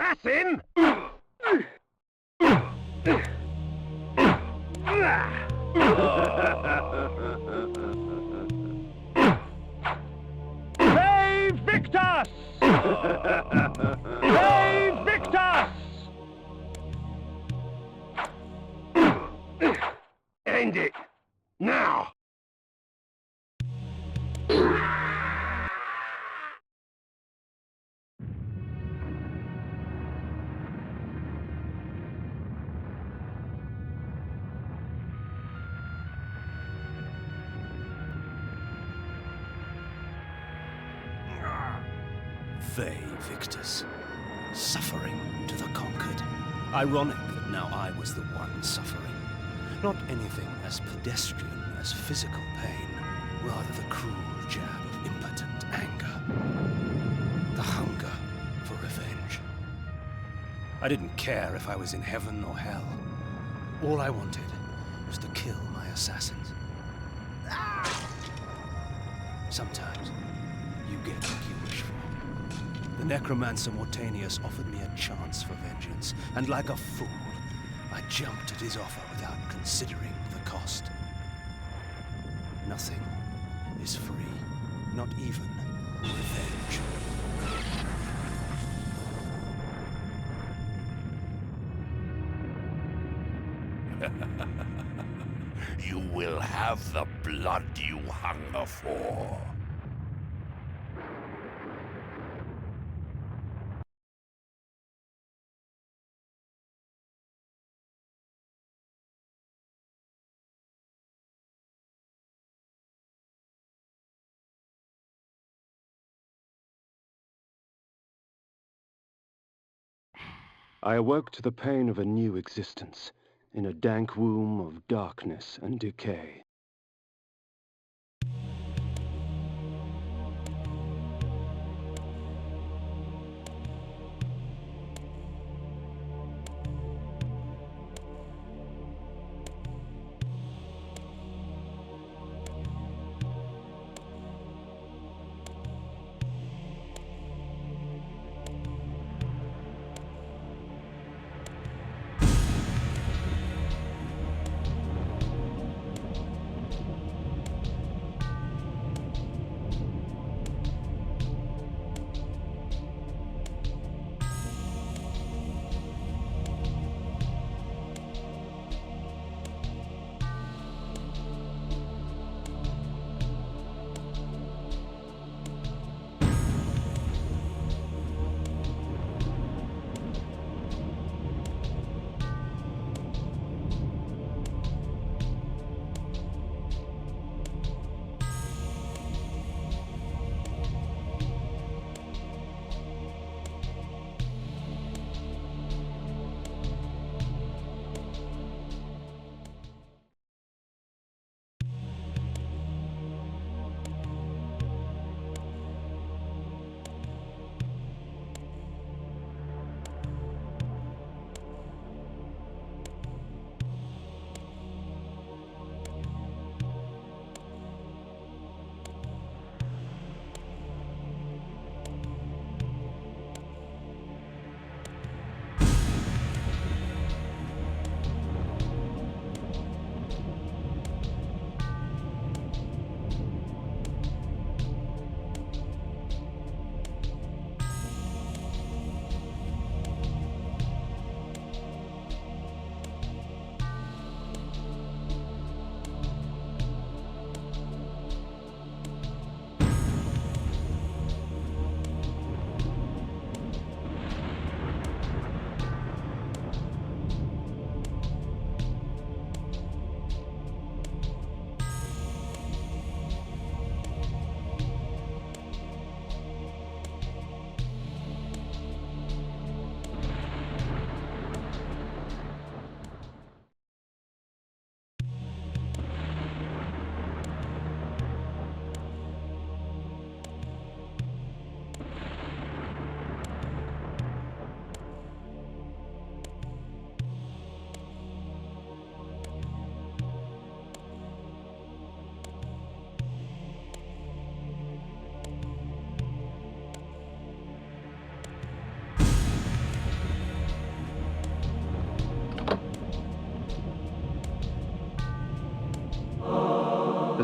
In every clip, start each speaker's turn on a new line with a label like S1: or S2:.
S1: Assassin! Save Victus! Save Victus! End it! Now!
S2: Vae Victus, suffering to the conquered. Ironic that now I was the one suffering. Not anything as pedestrian as physical pain, rather the cruel jab of impotent anger. The hunger for revenge. I didn't care if I was in heaven or hell. All I wanted was to kill my assassins. Sometimes you get what you wish for. The necromancer Mortanius offered me a chance for vengeance, and like a fool, I jumped at his offer without considering the cost. Nothing is free, not even revenge.
S3: You will have the blood you hunger for.
S4: I awoke to the pain of a new existence, in a dank womb of darkness and decay.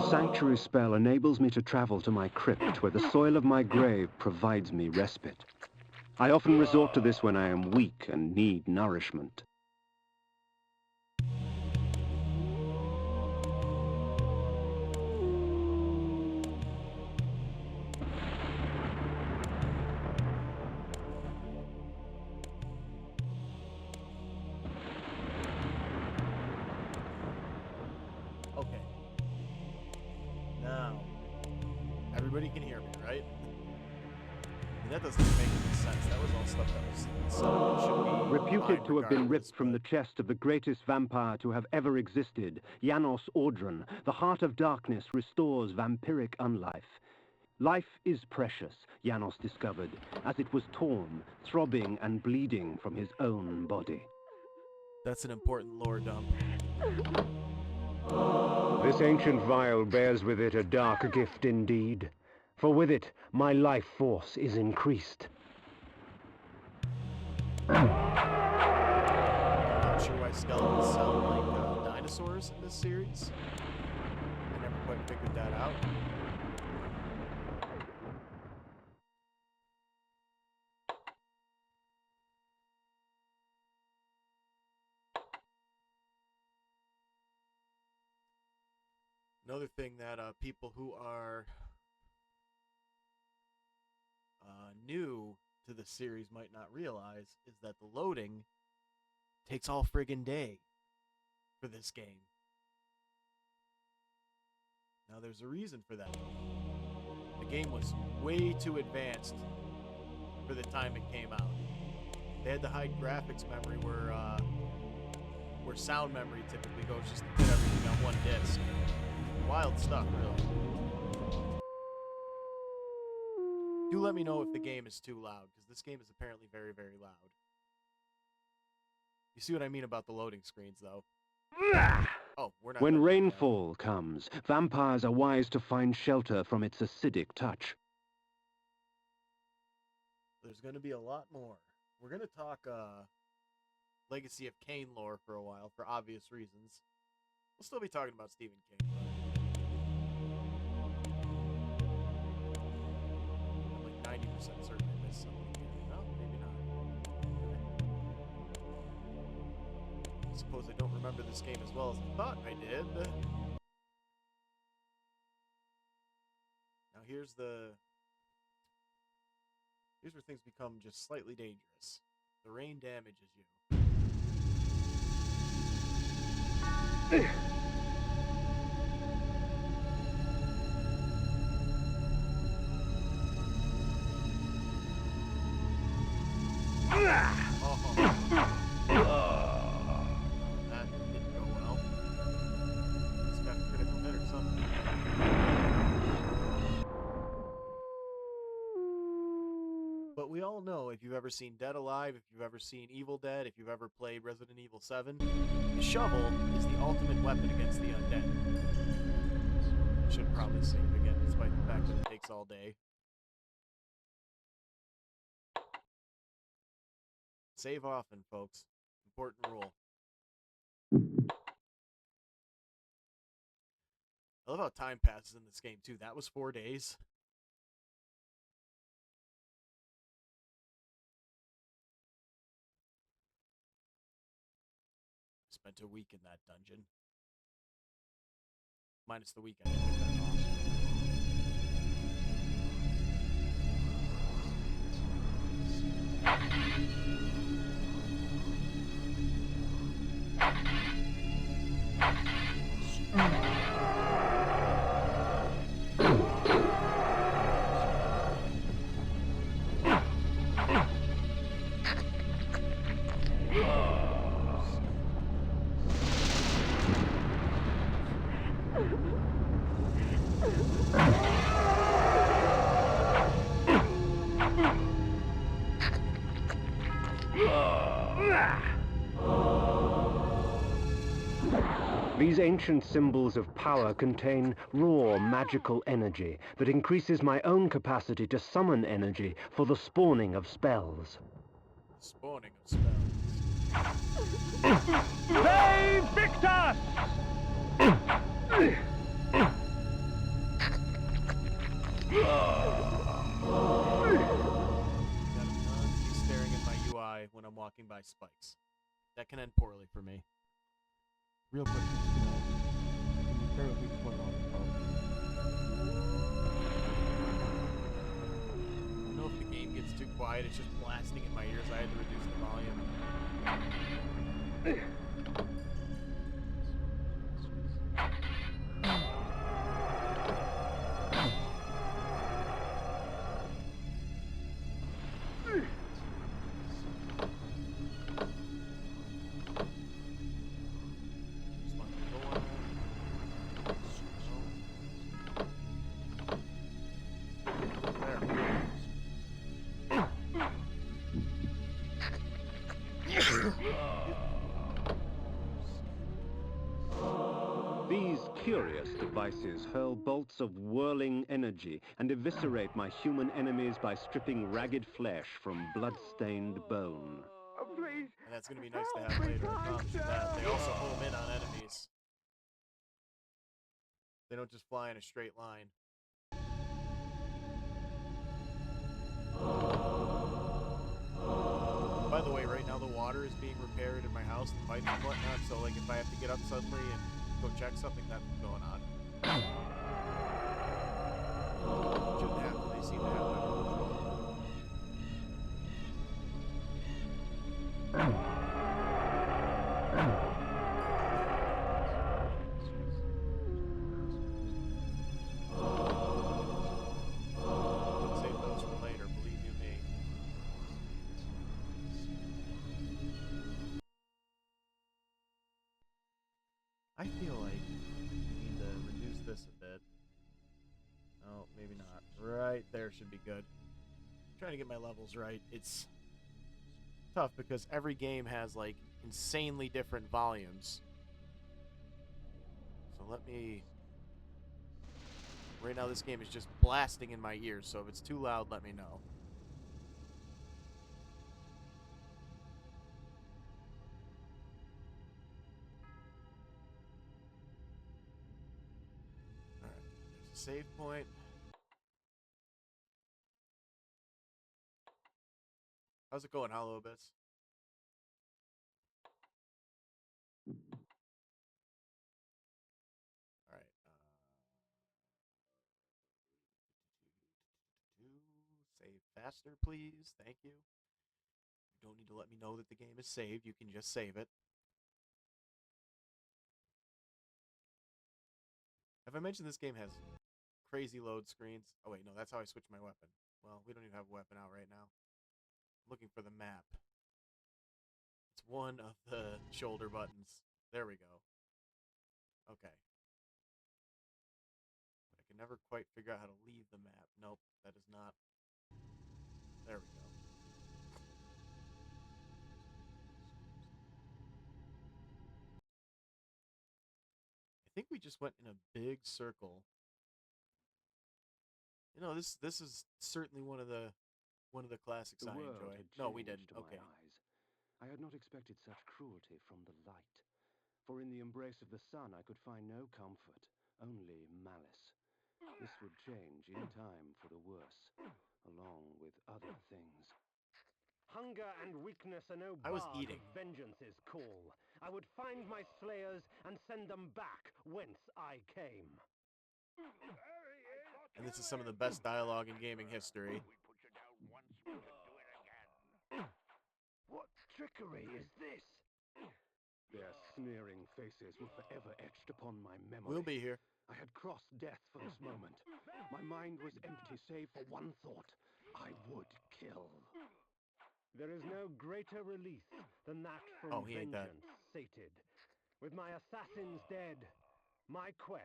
S4: sanctuary spell enables me to travel to my crypt, where the soil of my grave provides me respite. I often resort to this when I am weak and need nourishment.
S5: Okay. Now, everybody can hear me, right? And that doesn't make any sense. That was all stuff that was set up. It should be
S4: Reputed
S5: fine
S4: to have been
S5: regardless,
S4: ripped from the
S5: but
S4: chest of the greatest vampire to have ever existed, Janos Audron, the heart of darkness restores vampiric unlife. Life is precious, Janos discovered, as it was torn, throbbing and bleeding from his own body.
S5: that's an important lore dump.
S4: This ancient vial bears with it a dark gift indeed, for with it my life force is increased.
S5: I'm not sure why skeletons sound like dinosaurs in this series. I never quite figured that out. Another thing that people who are new to the series might not realize is that the loading takes all friggin' day for this game. Now there's a reason for that. The game was way too advanced for the time it came out. They had to hide graphics memory where sound memory typically goes, just to put everything on one disc. Wild stuff, really. Do let me know if the game is too loud, because this game is apparently very, very loud. You see what I mean about the loading screens, though. Oh, we're not.
S4: When
S5: done yet.
S4: rainfall comes, vampires are wise to find shelter from its acidic touch.
S5: There's going to be a lot more. We're going to talk Legacy of Kain lore for a while, for obvious reasons. We'll still be talking about Stephen King. I'm like 90% certain I missed something here. No, maybe not. I suppose I don't remember this game as well as I thought I did. Now here's where things become just slightly dangerous. The rain damages you. That didn't go well. Just got a critical hit or something. But we all know, if you've ever seen Dead Alive, if you've ever seen Evil Dead, if you've ever played Resident Evil 7, the shovel is the ultimate weapon against the undead. Should probably save again, despite the fact that it takes all day. Save often, folks. Important rule. I love how time passes in this game, too. That was 4 days. Spent a week in that dungeon. Minus the weekend. I took that off.
S4: These ancient symbols of power contain raw magical energy that increases my own capacity to summon energy for the spawning of spells.
S5: Spawning of spells.
S1: Save Victor!
S5: He's staring at my UI when I'm walking by spikes. That can end poorly for me.
S6: Real quick, can you turn at least one on the phone?
S5: I don't know if the game gets too quiet. It's just blasting in my ears. I had to reduce the volume.
S4: These curious devices hurl bolts of whirling energy and eviscerate my human enemies by stripping ragged flesh from blood-stained bone.
S1: Please.
S5: And that's going to be nice to have later. I promise you that. They also home in on enemies. They don't just fly in a straight line. By the way, right now the water is being repaired in my house, the pipes and whatnot, so like if I have to get up suddenly and go check something, that's what's going on. Shouldn't have to, they seem to have that under control. Save those for later, believe you me. I feel like we need to reduce this a bit. Oh, maybe not. Right there should be good. I'm trying to get my levels right. It's tough because every game has like insanely different volumes. So let me... Right now this game is just blasting in my ears, so if it's too loud, let me know. Alright, there's a save point. How's it going, Hollow Bits? Alright, save faster, please. Thank you. You don't need to let me know that the game is saved. You can just save it. Have I mentioned this game has crazy load screens? Oh, wait, no, that's how I switch my weapon. Well, we don't even have a weapon out right now. I'm looking for the map. It's one of the shoulder buttons. There we go. Okay. But I can never quite figure out how to leave the map. Nope, that is not. There we go. I think we just went in a big circle. You know, this is certainly one of the classics
S4: The
S5: I
S4: world
S5: enjoy.
S4: had
S5: No, we
S4: changed
S5: didn't.
S4: to
S5: Okay.
S4: my eyes. I had not expected such cruelty from the light. For in the embrace of the sun I could find no comfort, only malice. This would change in time for the worse, along with other things. Hunger and weakness are no
S5: I was
S4: bar
S5: eating.
S4: to vengeance's call. I would find my slayers and send them back whence I came.
S5: And this is some of the best dialogue in gaming history.
S4: What trickery is this? Their sneering faces were forever etched upon my memory.
S5: We'll be here.
S4: I had crossed death for this moment. My mind was empty save for one thought. I would kill. There is no greater release than that from
S5: Oh, he ain't that.
S4: vengeance sated. With my assassins dead, my quest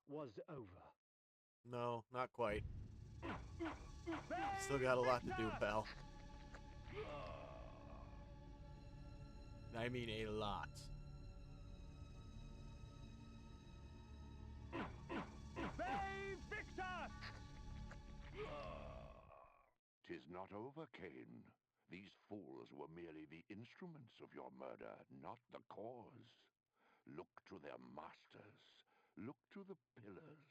S4: was over.
S5: No, not quite. Still got a lot to do, pal. I mean a lot.
S1: Save Victor!
S3: 'Tis not over, Kain. These fools were merely the instruments of your murder, not the cause. Look to their masters. Look to the pillars.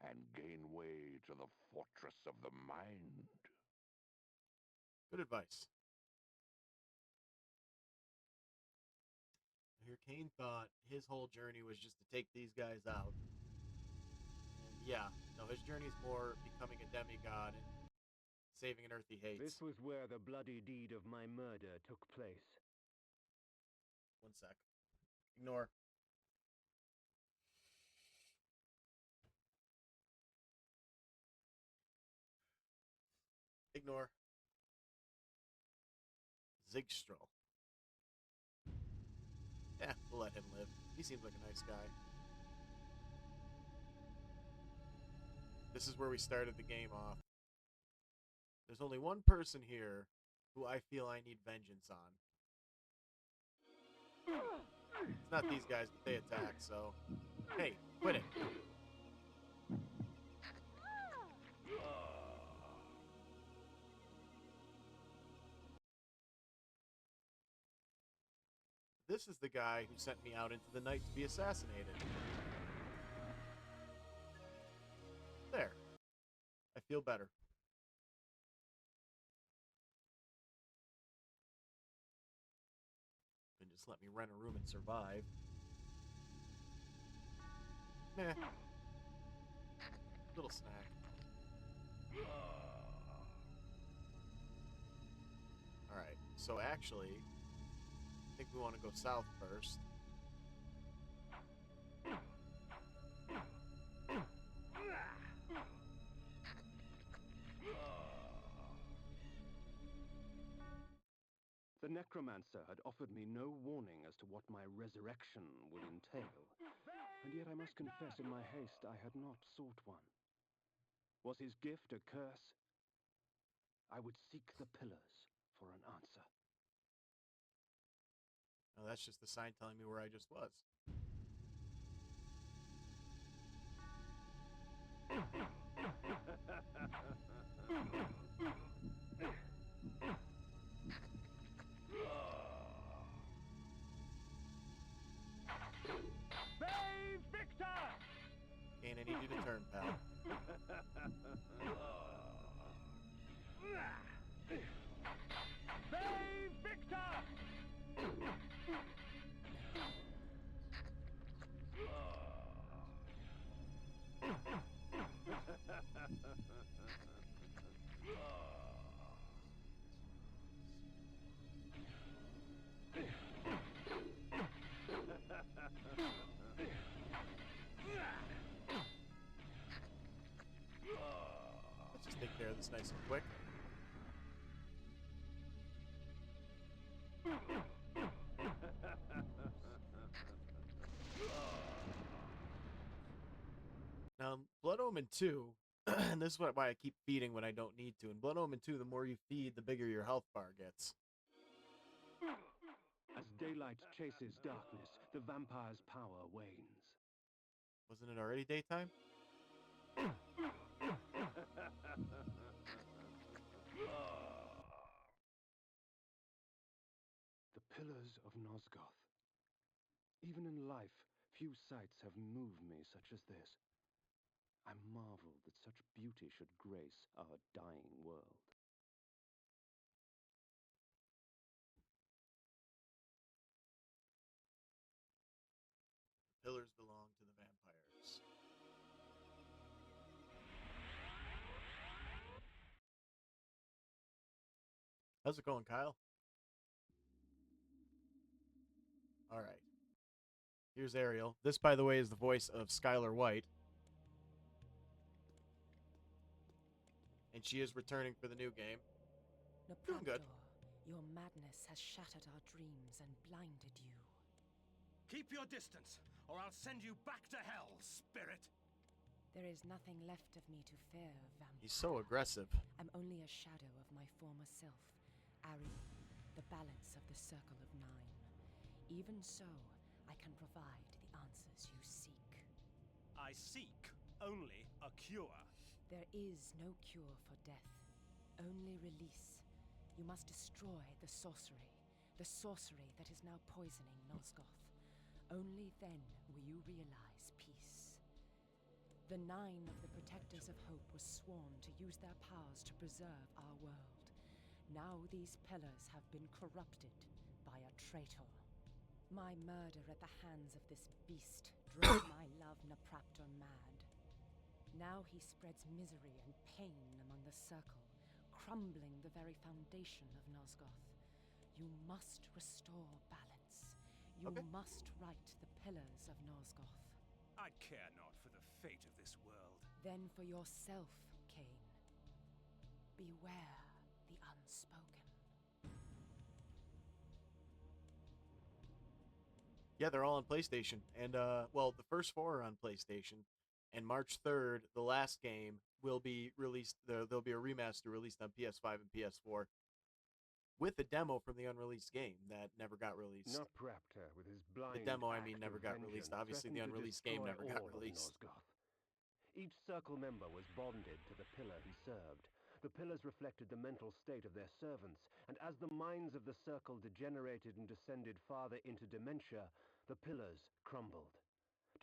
S3: and gain way to the fortress of the mind.
S5: Good advice. Here, Kain thought his whole journey was just to take these guys out. And yeah, no, his journey is more becoming a demigod and saving an Earth he hates.
S4: This was where the bloody deed of my murder took place.
S5: 1 sec. Ignore. Ignore. Zigstrel. Yeah, we'll let him live. He seems like a nice guy. This is where we started the game off. There's only one person here who I feel I need vengeance on. It's not these guys, but they attack, so... Hey, quit it. This is the guy who sent me out into the night to be assassinated. There. I feel better. Then just let me rent a room and survive. Meh. Little snack. Alright, so actually, I think we want to go south first.
S4: The necromancer had offered me no warning as to what my resurrection would entail, and yet I must confess in my haste I had not sought one. Was his gift a curse? I would seek the pillars for an answer.
S5: Oh, that's just the sign telling me where I just was.
S1: Save Victor!
S5: Kain, I need you to turn, pal.
S1: Save Victor!
S5: Let's just take care of this nice and quick. Now, in Blood Omen 2, and this is why I keep feeding when I don't need to. In Blood Omen 2, the more you feed, the bigger your health bar gets.
S4: As daylight chases darkness, the vampire's power wanes.
S5: Wasn't it already daytime?
S4: The pillars of Nosgoth. Even in life, few sights have moved me such as this. I marvel that such beauty should grace our dying world.
S5: The pillars belong to the vampires. How's it going, Kyle? All right. Here's Ariel. This, by the way, is the voice of Skylar White. And she is returning for the new game. Doing good.
S7: Your madness has shattered our dreams and blinded you.
S2: Keep your distance, or I'll send you back to hell, spirit!
S7: There is nothing left of me to fear, vampire.
S5: He's so aggressive.
S7: I'm only a shadow of my former self, Ariel, the balance of the Circle of Nine. Even so, I can provide the answers you seek.
S2: I seek only a cure.
S7: There is no cure for death, only release. You must destroy the sorcery that is now poisoning Nosgoth. Only then will you realize peace. The 9 of the Protectors of Hope were sworn to use their powers to preserve our world. Now these pillars have been corrupted by a traitor. My murder at the hands of this beast drove my love Napraptor mad. Now he spreads misery and pain among the Circle, crumbling the very foundation of Nosgoth. You must restore balance. You must right the pillars of Nosgoth.
S2: I care not for the fate of this world.
S7: Then for yourself, Kain. Beware the unspoken.
S5: Yeah, they're all on PlayStation. And, well, the first 4 are on PlayStation. And March 3rd, the last game, will be released. There'll be a remaster released on PS5 and PS4 with a demo from the unreleased game that never got released.
S4: Napraptor, with his blind
S5: The demo, I
S4: act
S5: mean,
S4: of
S5: never got released.
S4: vengeance,
S5: Obviously, the
S4: threatened to
S5: unreleased game
S4: destroy
S5: never got
S4: all of
S5: released.
S4: Nosgoth. Each Circle member was bonded to the pillar he served. The pillars reflected the mental state of their servants, and as the minds of the Circle degenerated and descended farther into dementia, the pillars crumbled.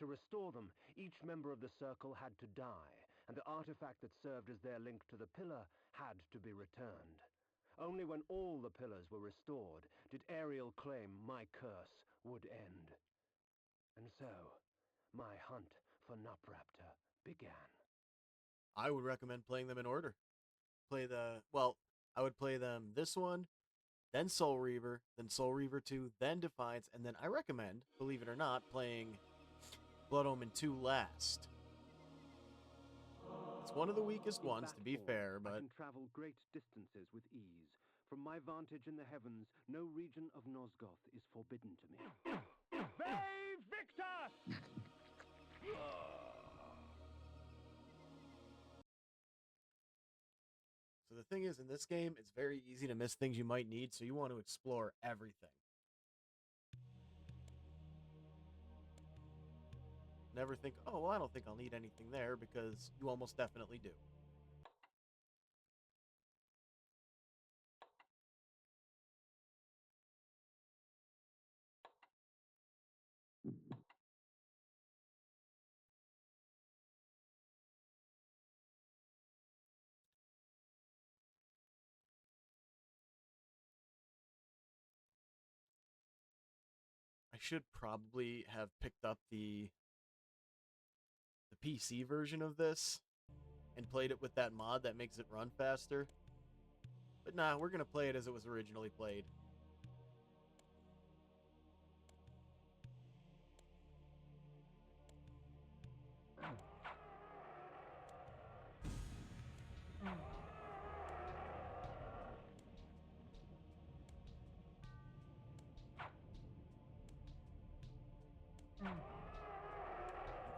S4: To restore them, each member of the Circle had to die, and the artifact that served as their link to the pillar had to be returned. Only when all the pillars were restored did Ariel claim my curse would end. And so, my hunt for Napraptor began.
S5: I would recommend playing them in order. I would play them this one, then Soul Reaver, then Soul Reaver 2, then Defiance, and then I recommend, believe it or not, playing Blood Omen 2 last. It's one of the weakest
S4: In
S5: ones,
S4: that
S5: to be
S4: form,
S5: fair,
S4: I
S5: but
S4: can travel great distances with ease. From my vantage in the heavens, no region of Nosgoth is forbidden to me.
S1: Bay Victor!
S5: so the thing is, in this game, it's very easy to miss things you might need, so you want to explore everything. Never think, oh, well, I don't think I'll need anything there, because you almost definitely do. I should probably have picked up the PC version of this and played it with that mod that makes it run faster. But nah, we're going to play it as it was originally played.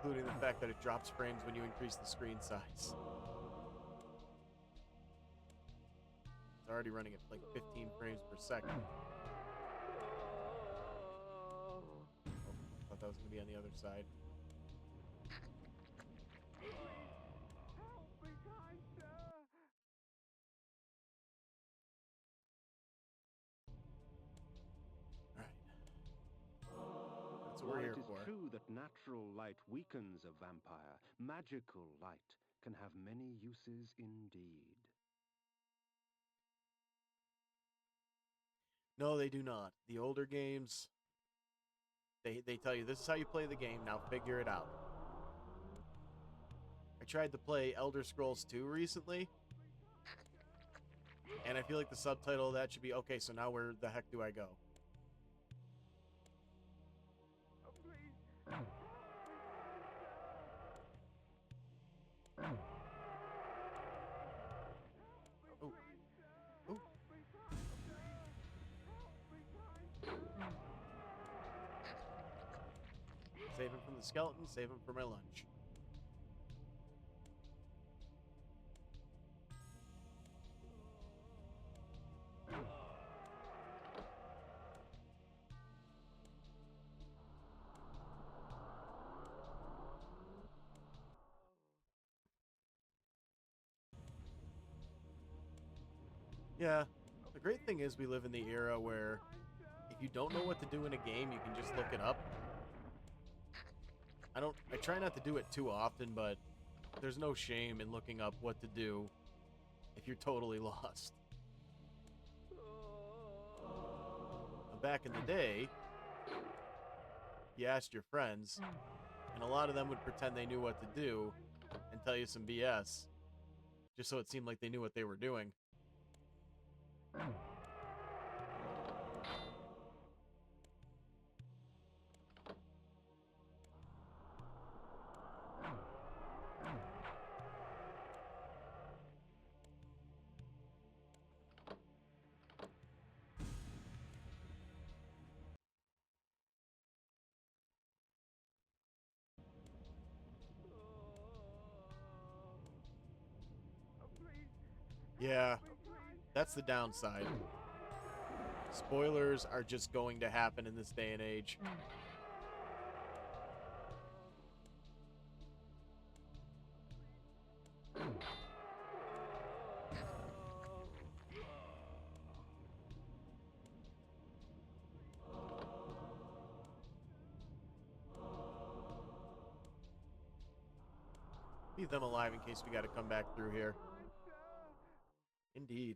S5: Including the fact that it drops frames when you increase the screen size. It's already running at like 15 frames per second. Oh, thought that was going to be on the other side.
S1: Help me, kind sir!
S5: Alright. That's what we're
S4: While
S5: here
S4: it is
S5: for.
S4: true that natural light weakens a vampire, magical light can have many uses indeed.
S5: No, they do not. The older games, they tell you, this is how you play the game, now figure it out. I tried to play Elder Scrolls 2 recently, and I feel like the subtitle of that should be, okay, so now where the heck do I go?
S1: Oh, please!
S5: Oh. Oh. Save him from the skeleton, save him for my lunch. Yeah, the great thing is we live in the era where if you don't know what to do in a game, you can just look it up. I try not to do it too often, but there's no shame in looking up what to do if you're totally lost. Back in the day, you asked your friends, and a lot of them would pretend they knew what to do and tell you some BS, just so it seemed like they knew what they were doing. Yeah, that's the downside. Spoilers are just going to happen in this day and age. Leave them alive in case we got to come back through here. Indeed.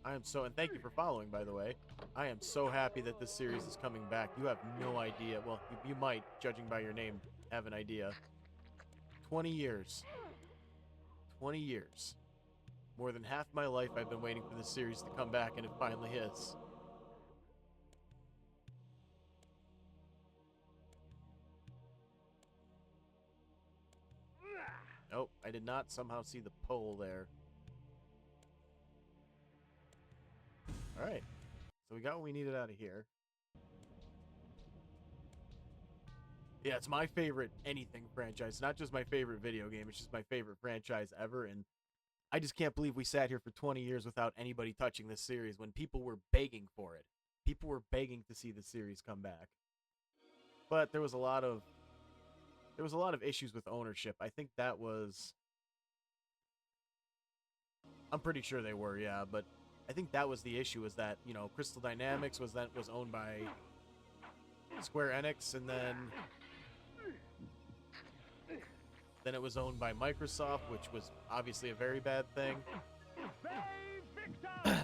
S5: I am so, and thank you for following, by the way. I am so happy that this series is coming back. You have no idea. Well, you might, judging by your name, have an idea. 20 years. 20 years. More than half my life I've been waiting for this series to come back, and it finally is. Nope, I did not somehow see the pole there. Alright, so we got what we needed out of here. Yeah, it's my favorite anything franchise. Not just my favorite video game, it's just my favorite franchise ever, and I just can't believe we sat here for 20 years without anybody touching this series when people were begging for it. People were begging to see the series come back. But there was a lot of issues with ownership. I think that was, I'm pretty sure they were, yeah, but I think that was the issue, is that, you know, Crystal Dynamics was owned by Square Enix, and then it was owned by Microsoft, which was obviously a very bad thing.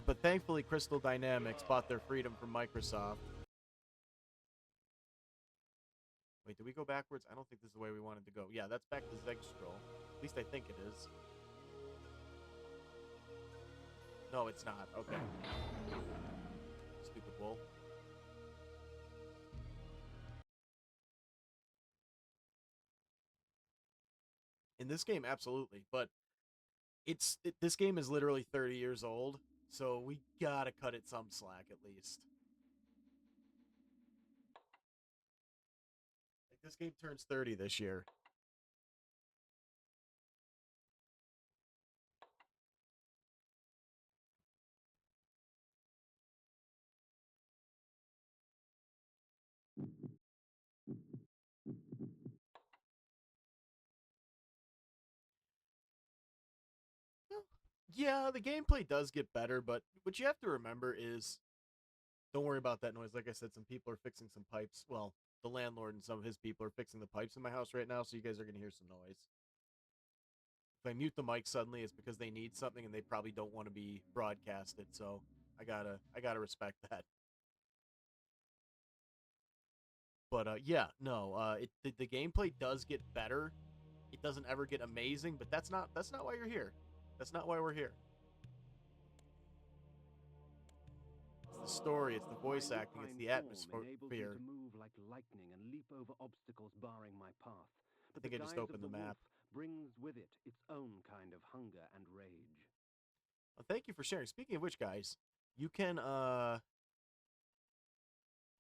S5: But thankfully, Crystal Dynamics bought their freedom from Microsoft. Wait, did we go backwards? I don't think this is the way we wanted to go. Yeah, that's back to Zeg Scroll. At least I think it is. No, it's not. Okay. Stupid wolf. In this game, absolutely. But this game is literally 30 years old, so we gotta cut it some slack at least. Like, this game turns 30 this year. Yeah, the gameplay does get better, but what you have to remember is, don't worry about that noise. Like I said, some people are fixing some pipes. Well, the landlord and some of his people are fixing the pipes in my house right now, so you guys are going to hear some noise. If I mute the mic suddenly, it's because they need something and they probably don't want to be broadcasted, so I gotta respect that. But yeah, no, the gameplay does get better. It doesn't ever get amazing, but that's not why you're here. That's not why we're here. It's the story, it's the voice acting, it's the atmosphere.
S4: Enables me to move like lightning and leap over obstacles barring my path.
S5: I think I just opened the map.
S4: Brings with it its own kind of hunger and rage.
S5: Well, thank you for sharing. Speaking of which, guys, you can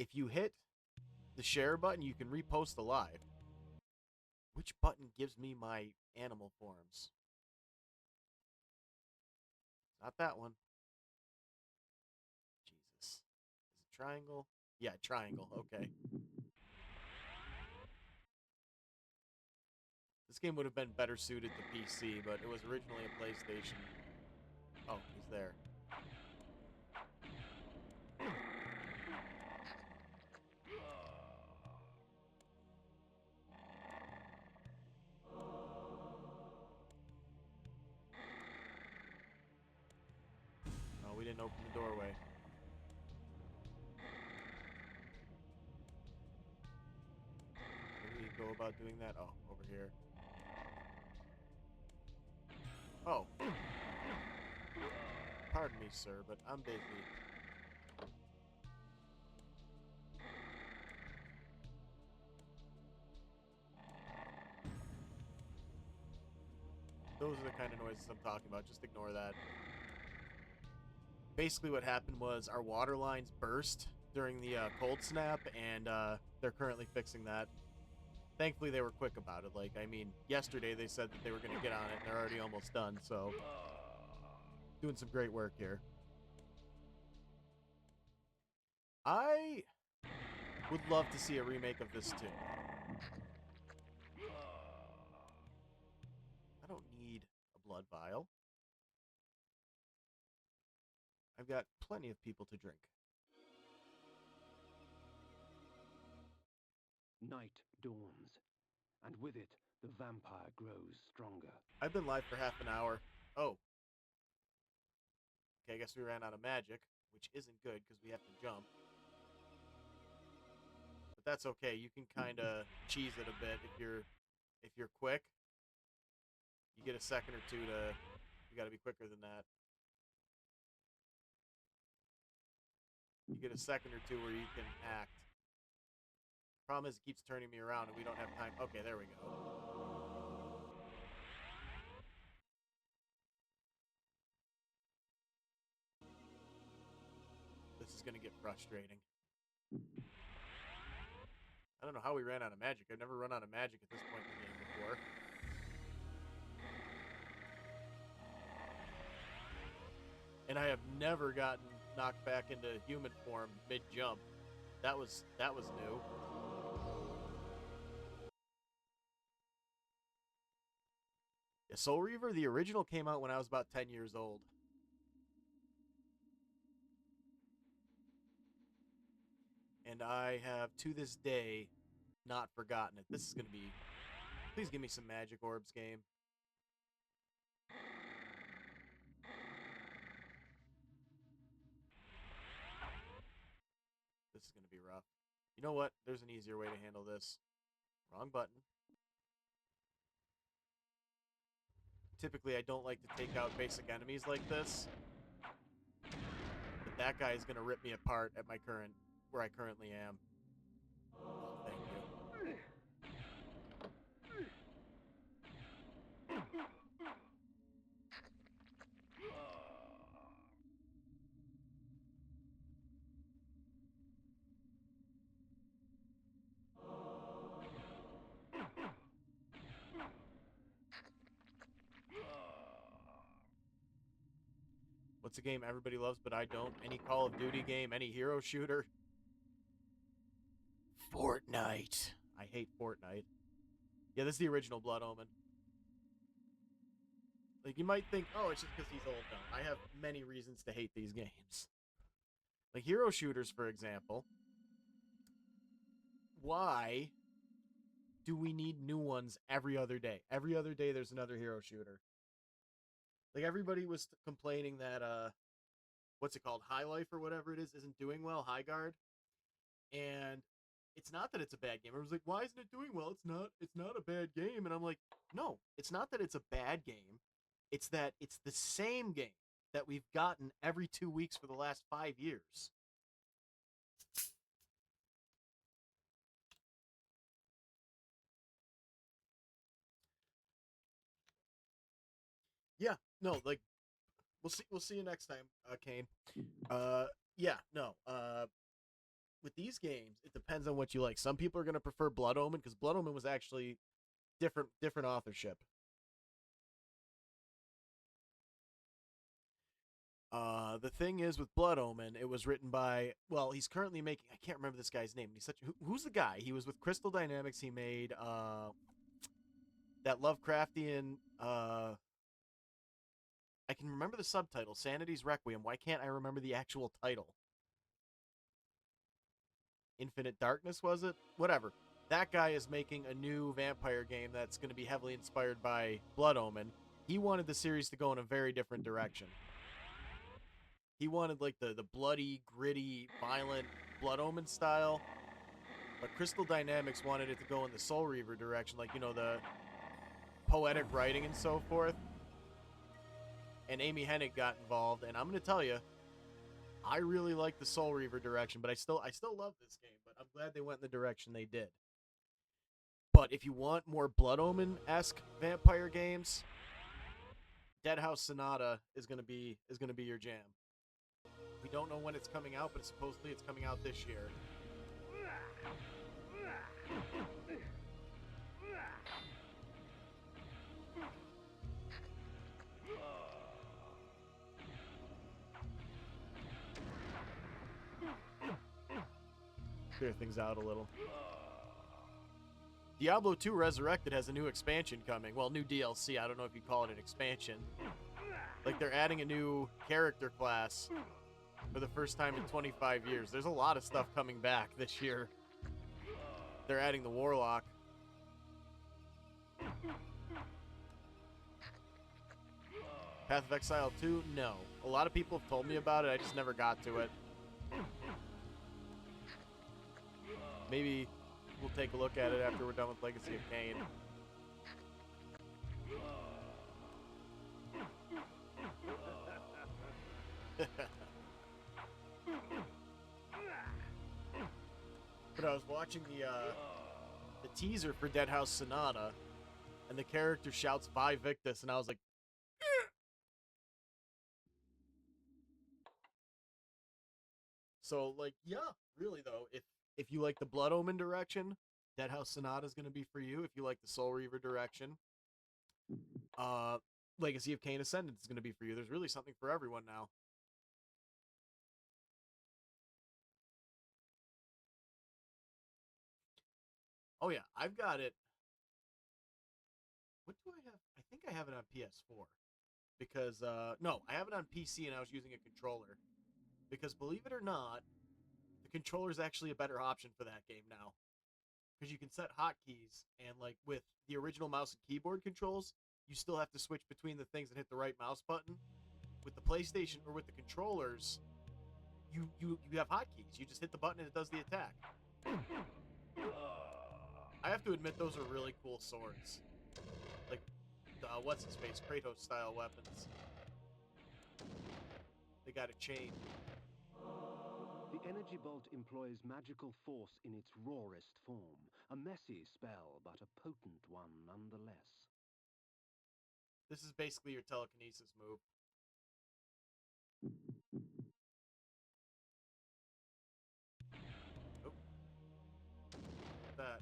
S5: if you hit the share button, you can repost the live. Which button gives me my animal forms? Not that one. Jesus. Is it triangle? Yeah, triangle. Okay. This game would have been better suited to PC, but it was originally a PlayStation. Oh, he's there. didn't open the doorway. How do we go about doing that? Oh, over here. Oh. Pardon me, sir, but I'm busy. Those are the kind of noises I'm talking about. Just ignore that. Basically what happened was our water lines burst during the cold snap, and they're currently fixing that. Thankfully, they were quick about it. Like, I mean, yesterday they said that they were going to get on it, and they're already almost done, so doing some great work here. I would love to see a remake of this, too. I don't need a blood vial. I've got plenty of people to drink.
S4: Night dawns, and with it, the vampire grows stronger.
S5: I've been live for half an hour. Oh. Okay, I guess we ran out of magic, which isn't good because we have to jump. But that's okay. You can kind of cheese it a bit if you're quick. You get a second or two to... You got to be quicker than that. You get a second or two where you can act. Problem is, it keeps turning me around and we don't have time. Okay, there we go. This is going to get frustrating. I don't know how we ran out of magic. I've never run out of magic at this point in the game before. And I have never gotten knocked back into human form mid-jump. That was new. Yeah, Soul Reaver, the original, came out when I was about 10 years old. And I have, to this day, not forgotten it. This is going to be... Please give me some magic orbs, game. This is going to be rough. You know what? There's an easier way to handle this. Wrong button. Typically, I don't like to take out basic enemies like this. But that guy is going to rip me apart at where I currently am. Oh, thank you. What's a game everybody loves but I don't? Any Call of Duty game, any hero shooter? Fortnite. I hate Fortnite. Yeah, this is the original Blood Omen. Like, you might think, oh, it's just because he's old. No, I have many reasons to hate these games. Like, hero shooters, for example. Why do we need new ones every other day? Every other day there's another hero shooter. Like, everybody was complaining that, what's it called? High Life or whatever it is isn't doing well. High Guard. And it's not that it's a bad game. I was like, why isn't it doing well? It's not a bad game. And I'm like, no, it's not that it's a bad game. It's that it's the same game that we've gotten every 2 weeks for the last 5 years. Yeah, no, like, we'll see you next time, Kain. Yeah, no, with these games, it depends on what you like. Some people are going to prefer Blood Omen, because Blood Omen was actually different authorship. The thing is with Blood Omen, it was written by, well, he's currently making, I can't remember this guy's name. He's who's the guy? He was with Crystal Dynamics. He made, that Lovecraftian, I can remember the subtitle, Sanity's Requiem. Why can't I remember the actual title? Infinite Darkness, was it? Whatever. That guy is making a new vampire game that's going to be heavily inspired by Blood Omen. He wanted the series to go in a very different direction. He wanted like the bloody, gritty, violent Blood Omen style. But Crystal Dynamics wanted it to go in the Soul Reaver direction, like, you know, the poetic writing and so forth. And Amy Hennig got involved, and I'm gonna tell you, I really like the Soul Reaver direction, but I still love this game, but I'm glad they went in the direction they did. But if you want more Blood Omen-esque vampire games, Dead House Sonata is gonna be your jam. We don't know when it's coming out, but supposedly it's coming out this year. Clear things out a little. Diablo 2 Resurrected has a new expansion coming. Well, new DLC. I don't know if you call it an expansion. Like, they're adding a new character class for the first time in 25 years. There's a lot of stuff coming back this year. They're adding the Warlock. Path of Exile 2? No. A lot of people have told me about it. I just never got to it. Maybe we'll take a look at it after we're done with Legacy of Kain. But I was watching the teaser for Dead House Sonata, and the character shouts "Bye Victus," and I was like, "Eh." So, like, yeah, really though, if you like the Blood Omen direction, Dead House Sonata is going to be for you. If you like the Soul Reaver direction, Legacy of Kain Ascendance is going to be for you. There's really something for everyone now. Oh yeah, I've got it. What do I have? I think I have it on PS4. Because, no, I have it on PC and I was using a controller. Because believe it or not, the controller is actually a better option for that game now. Because you can set hotkeys, and like with the original mouse and keyboard controls, you still have to switch between the things and hit the right mouse button. With the PlayStation or with the controllers, you have hotkeys. You just hit the button and it does the attack. I have to admit, those are really cool swords. Like, what's his face? Kratos style weapons. They got a chain.
S4: The energy bolt employs magical force in its rawest form. A messy spell, but a potent one nonetheless.
S5: This is basically your telekinesis move. Oh. That.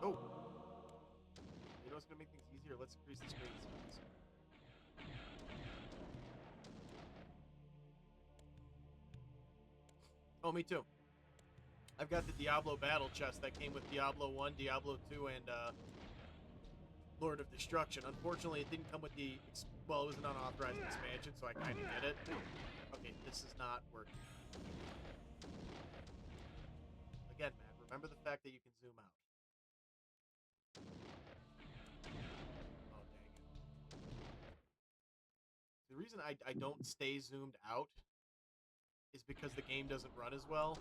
S5: Oh. You know what's going to make things easier? Let's increase the screen size. Oh, me too. I've got the Diablo battle chest that came with Diablo 1, Diablo 2, and Lord of Destruction. Unfortunately, it didn't come with the... Well, it was an unauthorized expansion, so I kind of get it. Okay, this is not working. Again, Matt, remember the fact that you can zoom out. Oh, dang it. The reason I don't stay zoomed out is because the game doesn't run as well.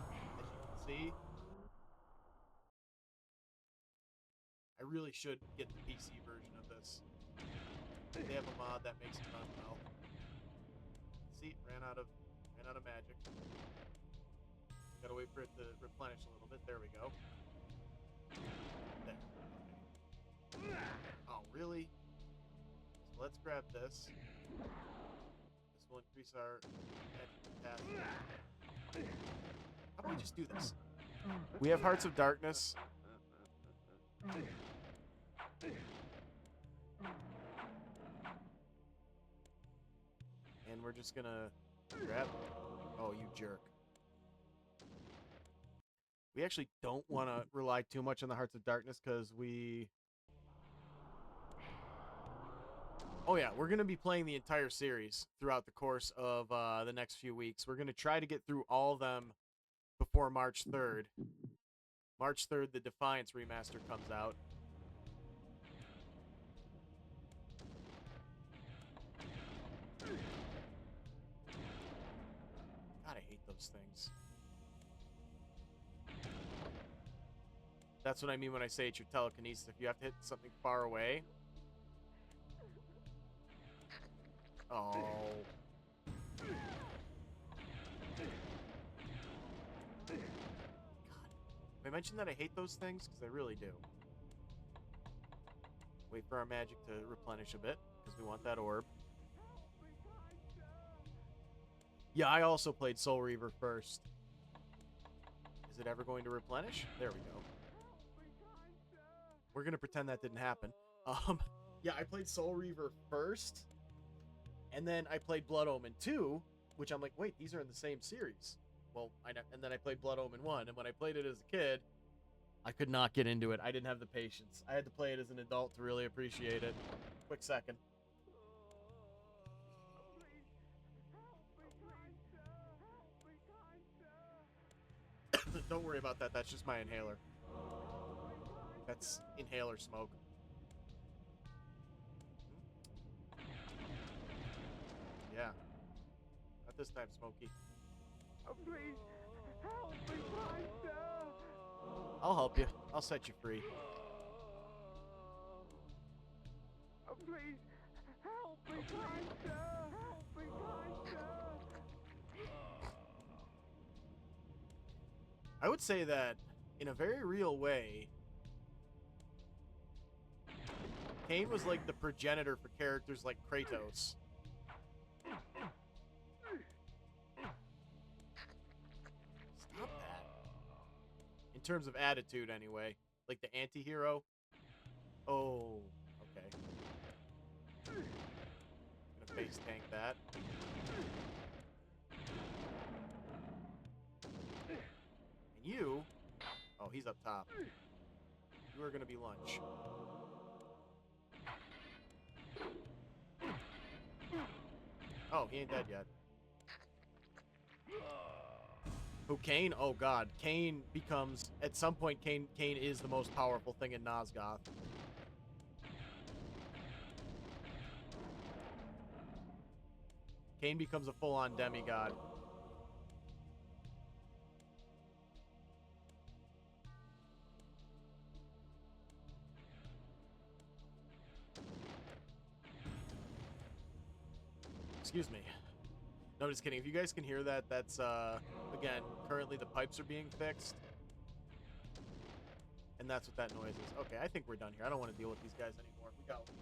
S5: As you can see. I really should get the PC version of this. They have a mod that makes it run well. See, ran out of magic. Gotta wait for it to replenish a little bit. There we go. There. Okay. Oh, really? So let's grab this. This will increase our magic capacity. How about we just do this? We have Hearts of Darkness. And we're just gonna grab... Oh, you jerk. We actually don't want to rely too much on the Hearts of Darkness because we... Oh yeah, we're going to be playing the entire series throughout the course of the next few weeks. We're going to try to get through all of them before March 3rd. March 3rd, the Defiance remaster comes out. God, I hate those things. That's what I mean when I say it's your telekinesis. If you have to hit something far away. Oh. God. Have I mentioned that I hate those things? Because I really do. Wait for our magic to replenish a bit, because we want that orb. Yeah, I also played Soul Reaver first. Is it ever going to replenish? There we go. We're going to pretend that didn't happen. Yeah, I played Soul Reaver first, and then I played Blood Omen 2, which I'm like, wait, these are in the same series. Well, and then I played Blood Omen 1, and when I played it as a kid, I could not get into it. I didn't have the patience. I had to play it as an adult to really appreciate it. Quick second. Don't worry about that. That's just my inhaler. That's inhaler smoke. Yeah. Not this time, Smokey.
S1: Oh, please, help me, kind sir.
S5: I'll help you. I'll set you free.
S1: Oh, please, help me, kind sir. Help me, kind sir.
S5: I would say that, in a very real way, Kain was like the progenitor for characters like Kratos. Stop that. In terms of attitude, anyway. Like the anti-hero. Oh, okay. Gonna face tank that. And you... Oh, he's up top. You are gonna be lunch. Oh, he ain't dead yet. Who, Kain? Oh, God. Kain becomes... At some point, Kain is the most powerful thing in Nosgoth. Kain becomes a full-on demigod. Excuse me. No, I'm just kidding. If you guys can hear that, that's, again, currently the pipes are being fixed. And that's what that noise is. Okay, I think we're done here. I don't want to deal with these guys anymore. We got one.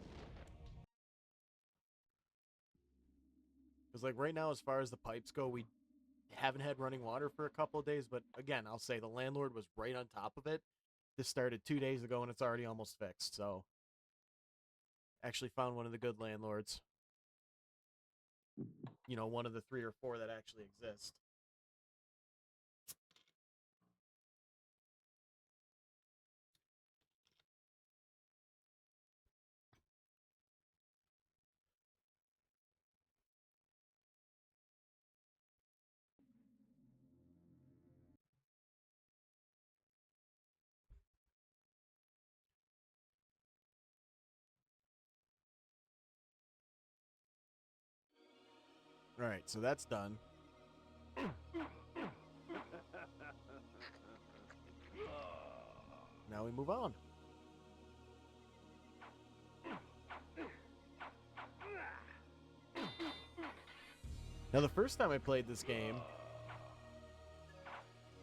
S5: Because, like, right now, as far as the pipes go, we haven't had running water for a couple of days. But, again, I'll say the landlord was right on top of it. This started 2 days ago, and it's already almost fixed. So, actually found one of the good landlords. You know, one of the 3 or 4 that actually exist. All right, so that's done. Now we move on. Now, the first time I played this game,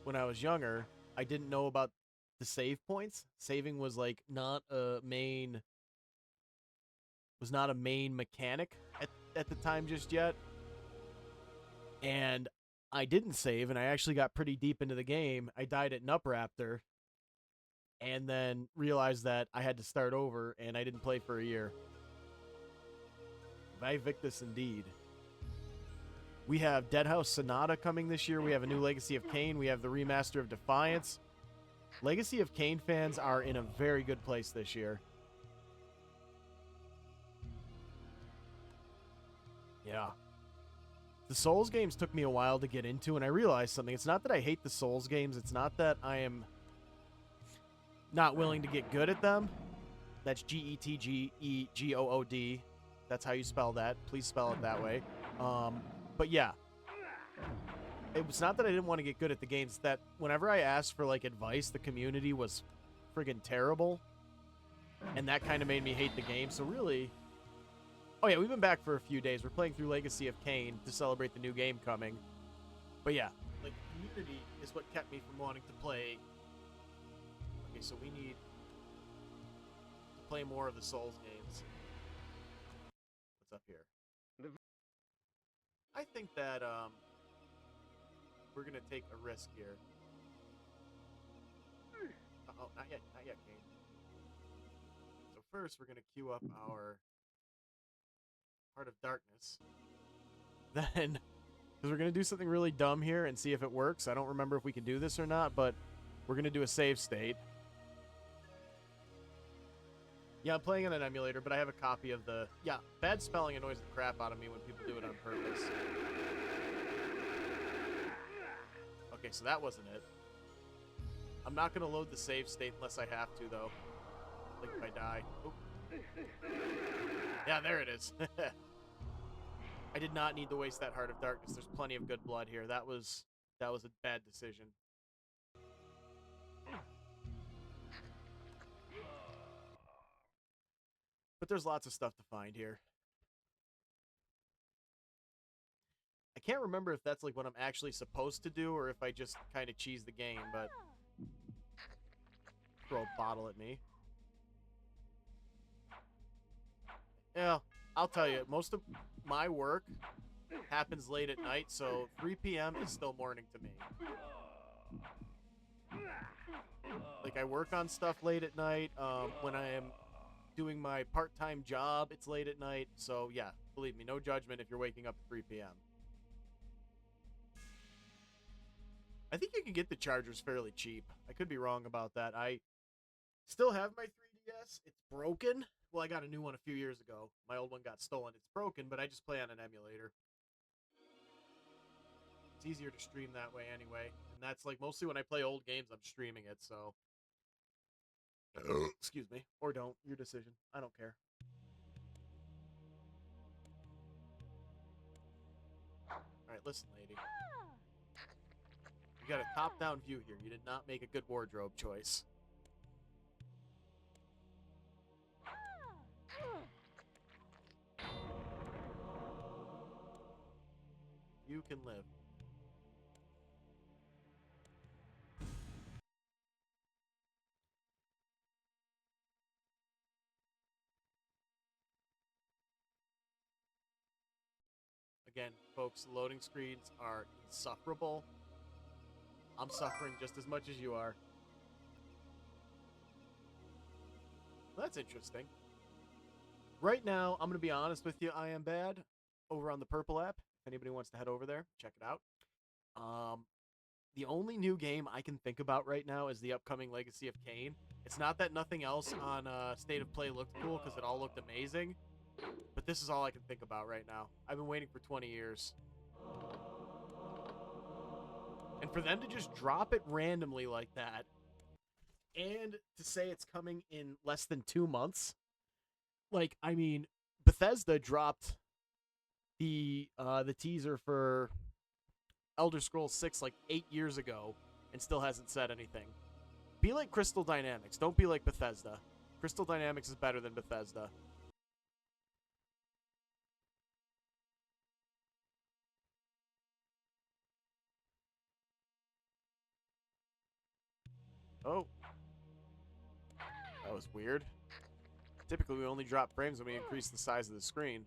S5: when I was younger, I didn't know about the save points. Saving was like not a main mechanic at the time just yet. And I didn't save, and I actually got pretty deep into the game. I died at Nupraptor, and then realized that I had to start over, and I didn't play for a year. Victus indeed. We have Deadhouse Sonata coming this year. We have a new Legacy of Kain. We have the remaster of Defiance. Legacy of Kain fans are in a very good place this year. Yeah. The Souls games took me a while to get into, and I realized something. It's not that I hate the Souls games. It's not that I am not willing to get good at them. That's Getgeood. That's how you spell that. Please spell it that way. But yeah, it was not that I didn't want to get good at the games. It's that whenever I asked for like advice, the community was friggin' terrible, and that kind of made me hate the game. So really, oh yeah, we've been back for a few days. We're playing through Legacy of Kain to celebrate the new game coming. But yeah, like community is what kept me from wanting to play. Okay, so we need to play more of the Souls games. What's up here? I think that we're gonna take a risk here. Oh, not yet, Kain. So first, we're gonna queue up our Heart of Darkness. Then, because we're gonna do something really dumb here and see if it works. I don't remember if we can do this or not, but we're gonna do a save state. Yeah, I'm playing on an emulator, but I have a copy of the... Yeah, bad spelling annoys the crap out of me when people do it on purpose. Okay, so that wasn't it. I'm not going to load the save state unless I have to, though. Like if I die. Oop. Yeah, there it is. I did not need to waste that Heart of Darkness. There's plenty of good blood here. That was a bad decision. But there's lots of stuff to find here. I can't remember if that's like what I'm actually supposed to do or if I just kind of cheese the game, but... Throw a bottle at me. Yeah, I'll tell you, most of my work happens late at night, so 3 p.m. is still morning to me. Like, I work on stuff late at night. When I am doing my part-time job, it's late at night. So, yeah, believe me, no judgment if you're waking up at 3 p.m. I think you can get the chargers fairly cheap. I could be wrong about that. I still have my 3DS. It's broken. Well, I got a new one a few years ago. My old one got stolen. It's broken, but I just play on an emulator. It's easier to stream that way anyway. And that's like mostly when I play old games, I'm streaming it, so. Excuse me. Or don't. Your decision. I don't care. Alright, listen, lady. You got a top-down view here. You did not make a good wardrobe choice. You can live. Again, folks, loading screens are insufferable. I'm suffering just as much as you are. Well, that's interesting. Right now, I'm going to be honest with you, I am bad over on the Purple app. If anybody wants to head over there, check it out. The only new game I can think about right now is the upcoming Legacy of Kain. It's not that nothing else on State of Play looked cool, because it all looked amazing. But this is all I can think about right now. I've been waiting for 20 years. And for them to just drop it randomly like that, and to say it's coming in less than 2 months, like, I mean, Bethesda dropped the teaser for Elder Scrolls 6 like 8 years ago and still hasn't said anything. Be like Crystal Dynamics. Don't be like Bethesda. Crystal Dynamics is better than Bethesda. Oh. That was weird. Typically, we only drop frames when we increase the size of the screen.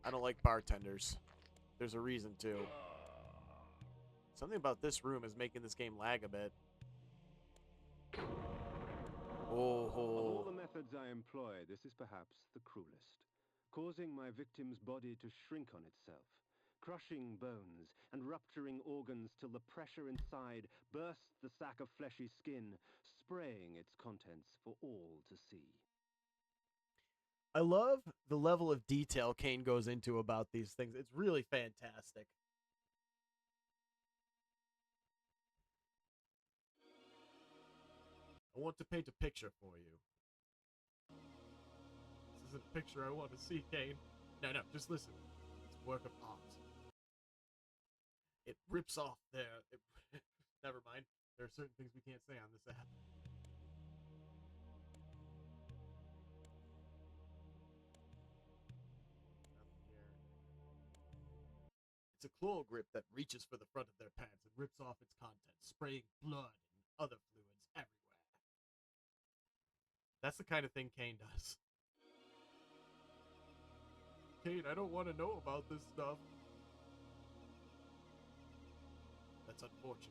S5: I don't like bartenders. There's a reason, too. Something about this room is making this game lag a bit. Oh.
S4: Of all the methods I employ, this is perhaps the cruelest. Causing my victim's body to shrink on itself. Crushing bones and rupturing organs till the pressure inside bursts the sack of fleshy skin, spraying its contents for all to see.
S5: I love the level of detail Kain goes into about these things. It's really fantastic. I want to paint a picture for you. This isn't a picture I want to see, Kain. No, just listen. It's a work of art. It rips off there. Never mind. There are certain things we can't say on this app. Nothing here. It's a claw grip that reaches for the front of their pants and rips off its contents, spraying blood and other fluids everywhere. That's the kind of thing Kain does. Kain, I don't want to know about this stuff. That's unfortunate.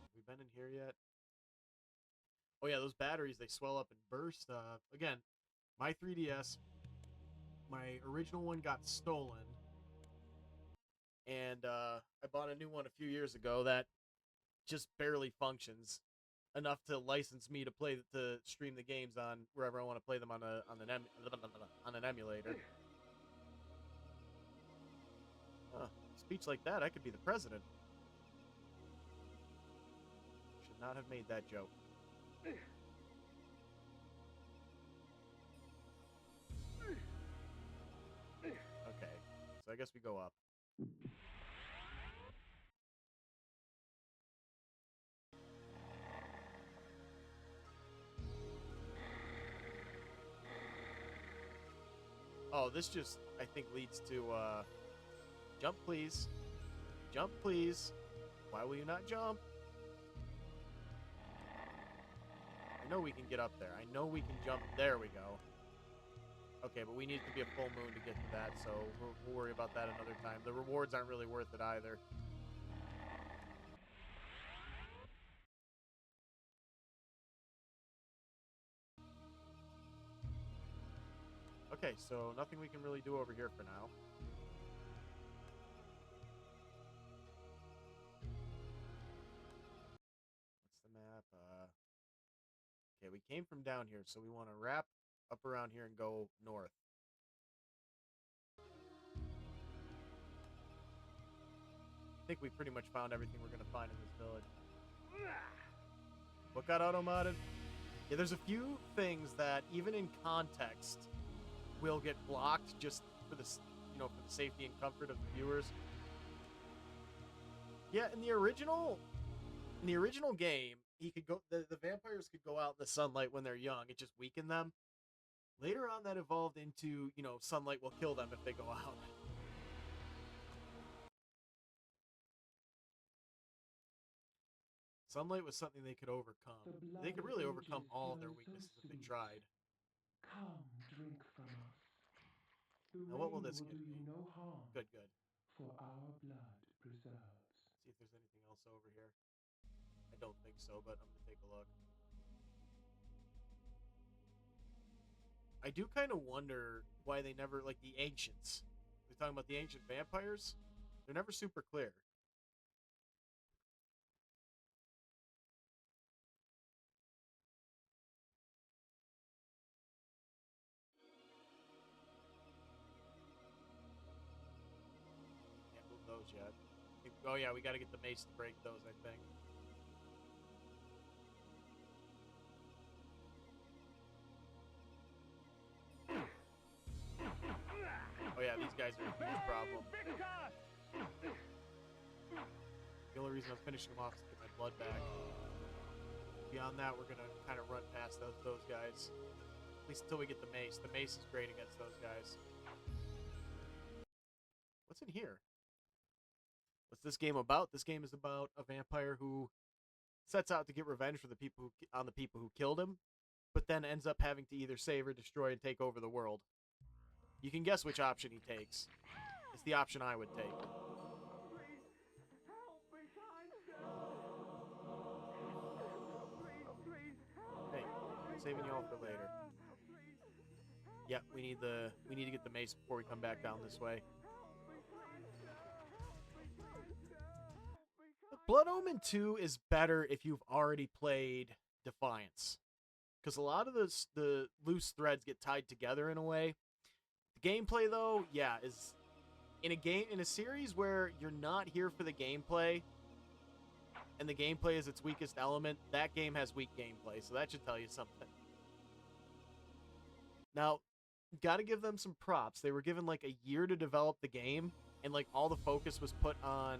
S5: Have we been in here yet? Oh yeah, those batteries, they swell up and burst. Again, my 3DS, my original one got stolen. And I bought a new one a few years ago that just barely functions enough to license me to stream the games on wherever I want to play them on an emulator. Speech like that, I could be the president. Should not have made that joke. Okay, so I guess we go up. Oh, this just, I think, leads to, jump, please. Jump, please. Why will you not jump? I know we can get up there. I know we can jump. There we go. Okay, but we need to be a full moon to get to that, so we'll worry about that another time. The rewards aren't really worth it either. Okay, so nothing we can really do over here for now. What's the map? Okay, we came from down here, so we want to wrap up around here and go north. I think we pretty much found everything we're going to find in this village. What got auto-modded? Yeah, there's a few things that, even in context, will get blocked just for the, for the safety and comfort of the viewers. Yeah, in the original game, he could go. The vampires could go out in the sunlight when they're young. It just weakened them. Later on, that evolved into sunlight will kill them if they go out. Sunlight was something they could overcome. They could really overcome all of their weaknesses if they tried.
S6: Come, drink from us. The
S5: Now, what will
S6: rain
S5: this
S6: will
S5: give
S6: do
S5: me?
S6: you no harm.
S5: Good.
S6: For our blood preserves.
S5: See if there's anything else over here. I don't think so, but I'm gonna take a look. I do kind of wonder why they never, like the ancients. They're talking about the ancient vampires. They're never super clear. Can't move those yet. Oh yeah, we got to get the mace to break those, I think. Oh yeah, these guys are a huge problem. The only reason I'm finishing them off is to get my blood back. Beyond that, we're gonna kind of run past those guys. At least until we get the mace. The mace is great against those guys. What's in here? What's this game about? This game is about a vampire who sets out to get revenge for the people who killed him, but then ends up having to either save or destroy and take over the world. You can guess which option he takes. It's the option I would take. Hey, saving y'all for later. Yeah, we need to get the mace before we come back down this way. Blood Omen 2 is better if you've already played Defiance, because a lot of the loose threads get tied together in a way. The gameplay, though, yeah, is in a series where you're not here for the gameplay, and the gameplay is its weakest element, that game has weak gameplay, so that should tell you something. Now, gotta give them some props. They were given like a year to develop the game, and like all the focus was put on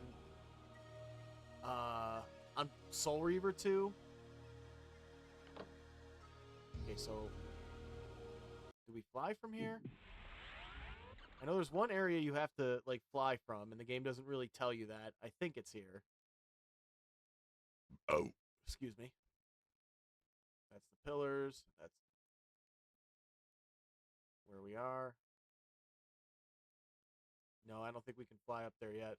S5: Soul Reaver 2. Okay, so do we fly from here? I know there's one area you have to like fly from, and the game doesn't really tell you that. I think it's here. Oh, excuse me. That's the pillars. That's where we are. No, I don't think we can fly up there yet.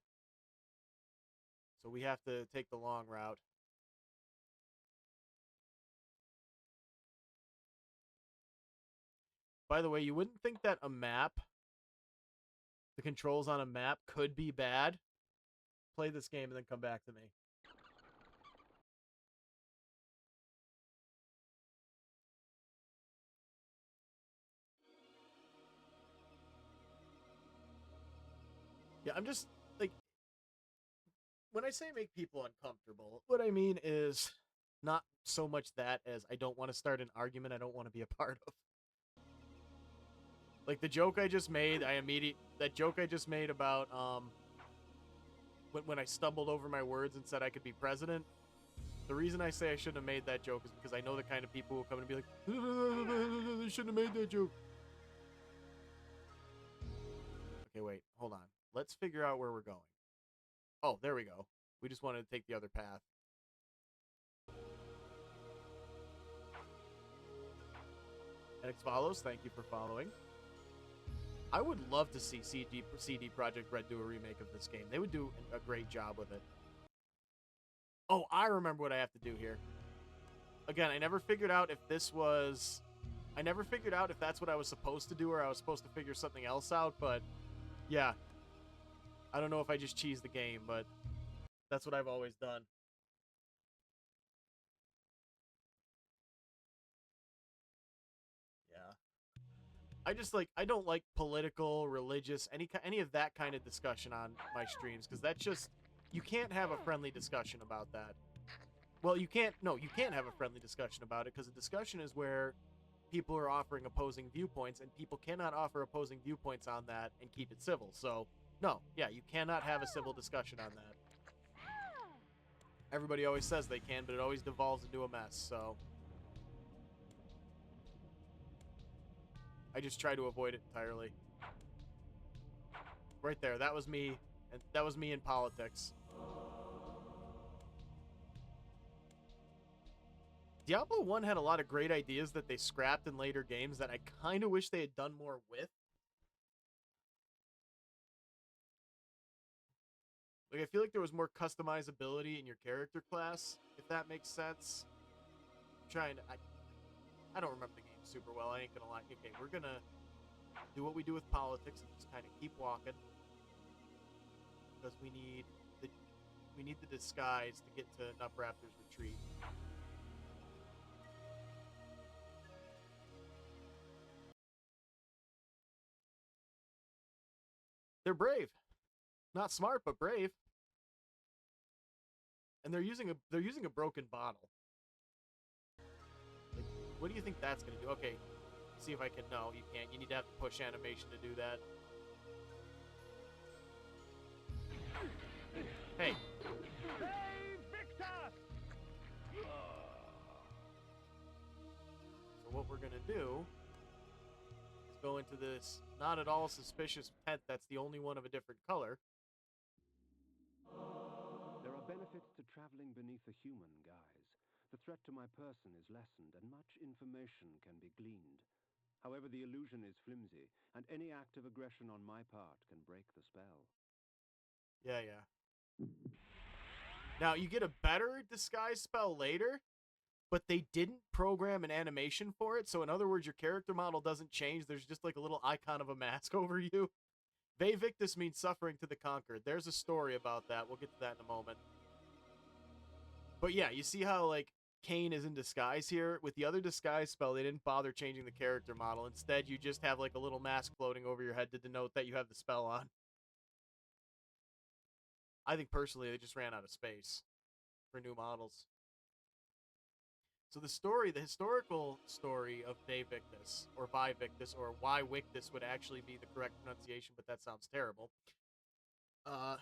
S5: So we have to take the long route. By the way, you wouldn't think that a map, the controls on a map, could be bad. Play this game and then come back to me. Yeah, I'm just, like, when I say make people uncomfortable, what I mean is not so much that as I don't want to start an argument I don't want to be a part of. Like the joke I just made, that joke I just made about when I stumbled over my words and said I could be president. The reason I say I shouldn't have made that joke is because I know the kind of people who will come and be like, I shouldn't have made that joke. Okay, wait, hold on. Let's figure out where we're going. Oh, there we go. We just wanted to take the other path. NX follows, thank you for following. I would love to see CD Projekt Red do a remake of this game. They would do a great job with it. Oh, I remember what I have to do here. Again, I never figured out if this was... I never figured out if that's what I was supposed to do or I was supposed to figure something else out, but... Yeah. I don't know if I just cheesed the game, but... That's what I've always done. Yeah. I don't like political, religious, any of that kind of discussion on my streams, because that's just... You can't have a friendly discussion about that. Well, you can't have a friendly discussion about it, because a discussion is where people are offering opposing viewpoints, and people cannot offer opposing viewpoints on that and keep it civil. So, no, yeah, you cannot have a civil discussion on that. Everybody always says they can, but it always devolves into a mess, so... I just try to avoid it entirely. Right there, that was me, and that was me in politics. Diablo 1 had a lot of great ideas that they scrapped in later games that I kind of wish they had done more with. Like, I feel like there was more customizability in your character class, if that makes sense. I don't remember the game super well, I ain't gonna lie. Okay, we're gonna do what we do with politics and just kind of keep walking. Because we need the disguise to get to Nutraptor's retreat. They're brave. Not smart, but brave. And they're using a broken bottle. Like, what do you think that's gonna do? Okay, see if I can. No, you can't. You need to have to push animation to do that. Hey.
S1: Hey, Victor!
S5: So what we're gonna do is go into this not at all suspicious tent that's the only one of a different color.
S4: There are benefits to traveling beneath a human guise. The threat to my person is lessened, and much information can be gleaned. However, the illusion is flimsy, and any act of aggression on my part can break the spell.
S5: Yeah. Now, you get a better disguise spell later, but they didn't program an animation for it, so in other words, your character model doesn't change. There's just like a little icon of a mask over you. Ve Victus means suffering to the conquered. There's a story about that. We'll get to that in a moment. But yeah, you see how, like, Kain is in disguise here? With the other disguise spell, they didn't bother changing the character model. Instead, you just have, like, a little mask floating over your head to denote that you have the spell on. I think personally they just ran out of space for new models. So the historical story of De Victus, or Vi Victus, or why Victus would actually be the correct pronunciation, but that sounds terrible. I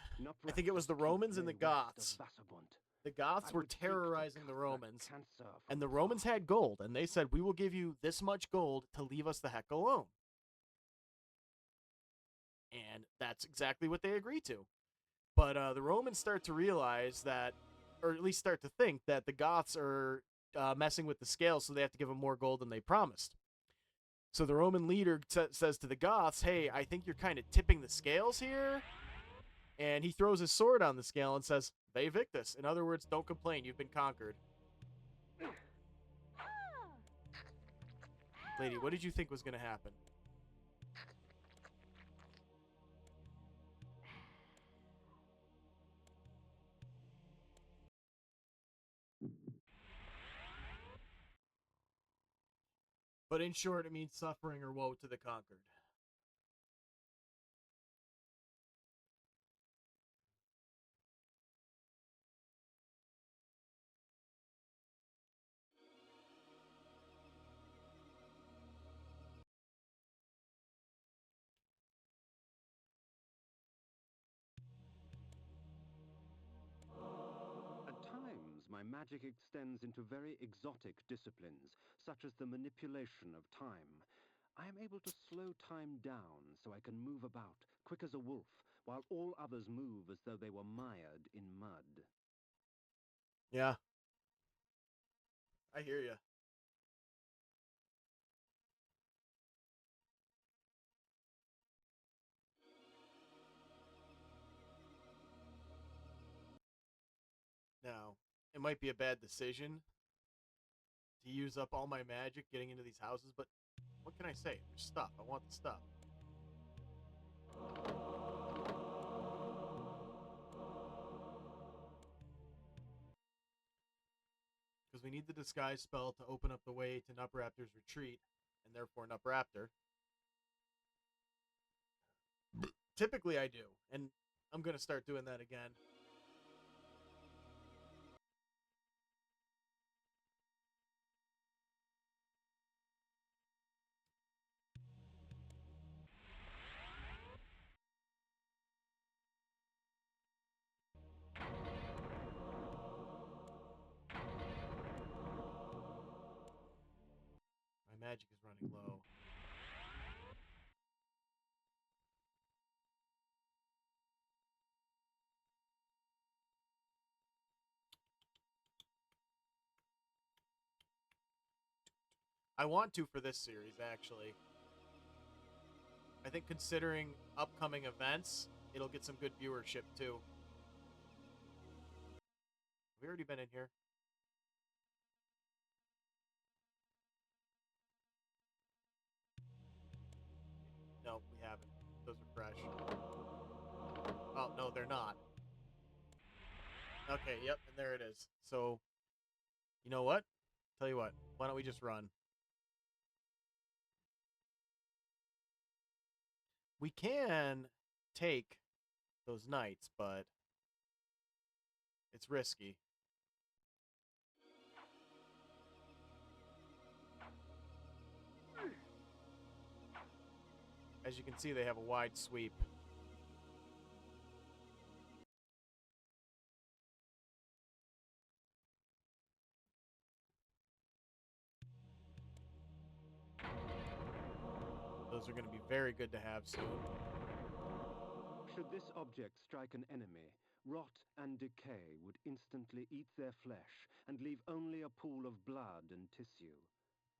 S5: think it was the Romans and the Goths. The Goths were terrorizing the Romans, and the Romans had gold, and they said, we will give you this much gold to leave us the heck alone. And that's exactly what they agreed to. But the Romans start to realize that, or at least start to think that the Goths are messing with the scales, so they have to give them more gold than they promised. So the Roman leader says to the Goths, hey, I think you're kind of tipping the scales here. And he throws his sword on the scale and says, Ve Victus. In other words, don't complain, you've been conquered. Lady, what did you think was going to happen? But in short, it means suffering or woe to the conquered.
S4: At times, my magic extends into very exotic disciplines, such as the manipulation of time. I am able to slow time down so I can move about, quick as a wolf, while all others move as though they were mired in mud.
S5: Yeah. I hear you. Now, it might be a bad decision to use up all my magic getting into these houses, but what can I say? There's stuff. I want the stuff. Because we need the disguise spell to open up the way to Nupraptor's retreat, and therefore Nupraptor. Typically I do, and I'm going to start doing that again. My magic is running low. I want to for this series, actually. I think considering upcoming events, it'll get some good viewership, too. Have we already been in here? No, we haven't. Those are fresh. Oh, no, they're not. Okay, yep, and there it is. So, you know what? Tell you what, why don't we just run? We can take those knights, but it's risky. As you can see, they have a wide sweep. Those are going to be very good to have soon.
S4: Should this object strike an enemy, rot and decay would instantly eat their flesh and leave only a pool of blood and tissue.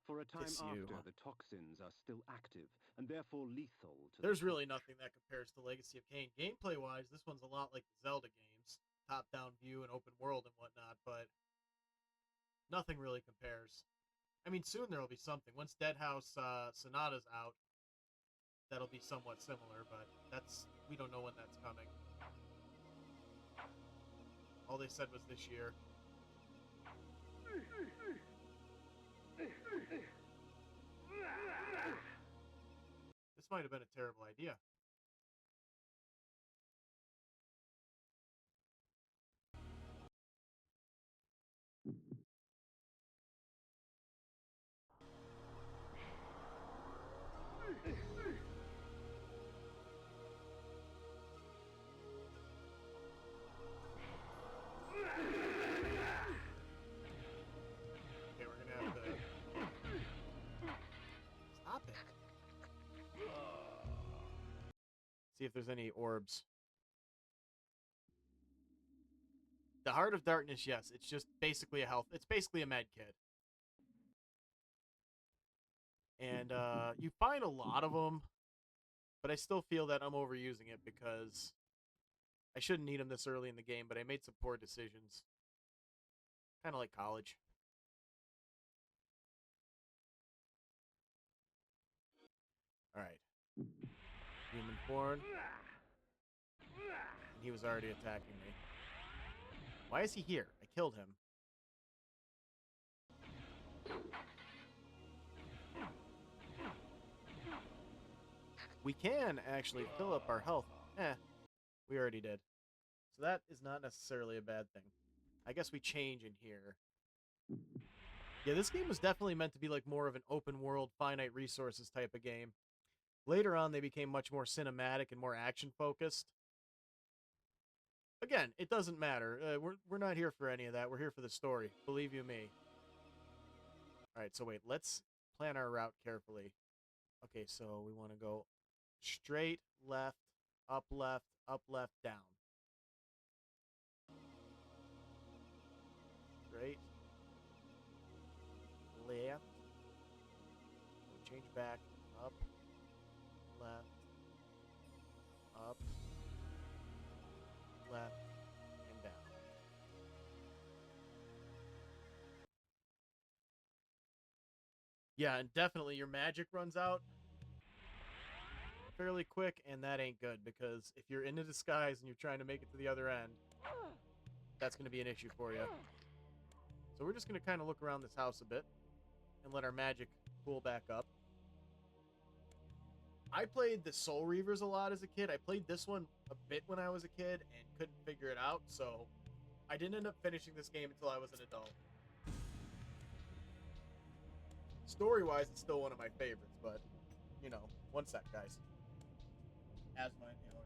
S4: For a time after, the toxins are still active and therefore lethal to
S5: There's really nothing that compares to Legacy of Kain. Gameplay-wise, this one's a lot like the Zelda games. Top-down view and open world and whatnot, but nothing really compares. I mean, soon there will be something. Once Dead House Sonata's out, that'll be somewhat similar, but we don't know when that's coming. All they said was this year. This might have been a terrible idea. See if there's any orbs. The Heart of Darkness, yes. It's just basically a health. It's basically a med kit. And you find a lot of them, but I still feel that I'm overusing it because I shouldn't need them this early in the game, but I made some poor decisions. Kind of like college. Alright. Human form. And he was already attacking me. Why is he here? I killed him. We can actually fill up our health. We already did. So that is not necessarily a bad thing. I guess we change in here. Yeah, this game was definitely meant to be like more of an open world, finite resources type of game. Later on, they became much more cinematic and more action focused. Again, it doesn't matter. We're not here for any of that. We're here for the story. Believe you me. All right, so wait. Let's plan our route carefully. Okay, so we want to go straight, left, up, down. Straight, left. We'll change back. Up, left, up, left, and down. Yeah, and definitely your magic runs out fairly quick, and that ain't good, because if you're in a disguise and you're trying to make it to the other end, that's going to be an issue for you. So we're just going to kind of look around this house a bit and let our magic cool back up. I played the Soul Reavers a lot as a kid. I played this one a bit when I was a kid and couldn't figure it out, so I didn't end up finishing this game until I was an adult. Story-wise, it's still one of my favorites, but, you know, one sec, guys. Asthma inhaler.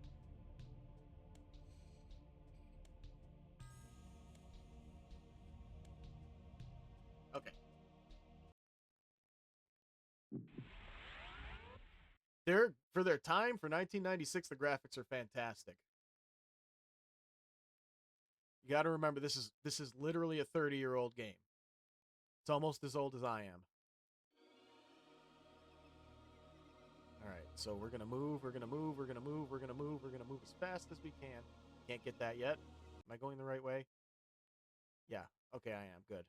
S5: Okay. For their time, for 1996, the graphics are fantastic. You got to remember, this is literally a 30-year-old game. It's almost as old as I am. All right, so we're gonna move. We're gonna move as fast as we can. Can't get that yet. Am I going the right way? Yeah. Okay, I am. Good.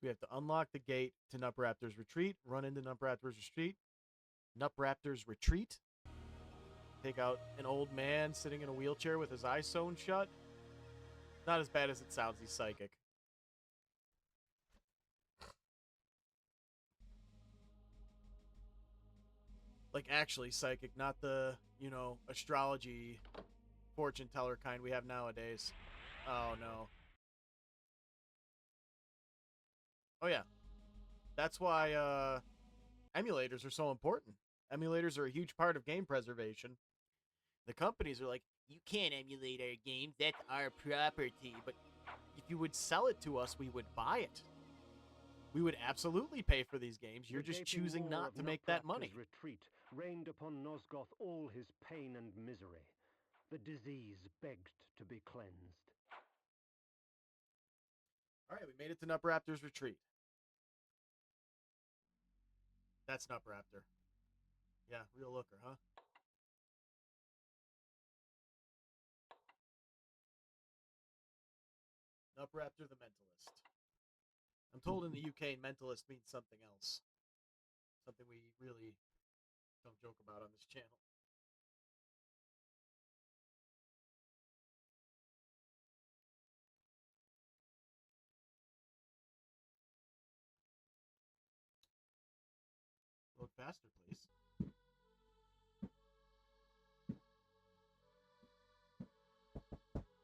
S5: We have to unlock the gate to Nupraptor's Retreat, run into Nupraptor's Retreat, take out an old man sitting in a wheelchair with his eyes sewn shut. Not as bad as it sounds, he's psychic. Like, actually psychic, not the, astrology fortune teller kind we have nowadays. Oh, no. Oh, yeah. That's why emulators are so important. Emulators are a huge part of game preservation. The companies are like, you can't emulate our games, that's our property. But if you would sell it to us, we would buy it. We would absolutely pay for these games. You're just choosing not to make that money.
S4: Retreat rained upon Nosgoth all his pain and misery. The disease begged to be cleansed.
S5: All right, we made it to Nupraptor's Retreat. That's Nupraptor. Yeah, real looker, huh? Nupraptor the Mentalist. I'm told in the UK, Mentalist means something else. Something we really don't joke about on this channel. Load faster, please.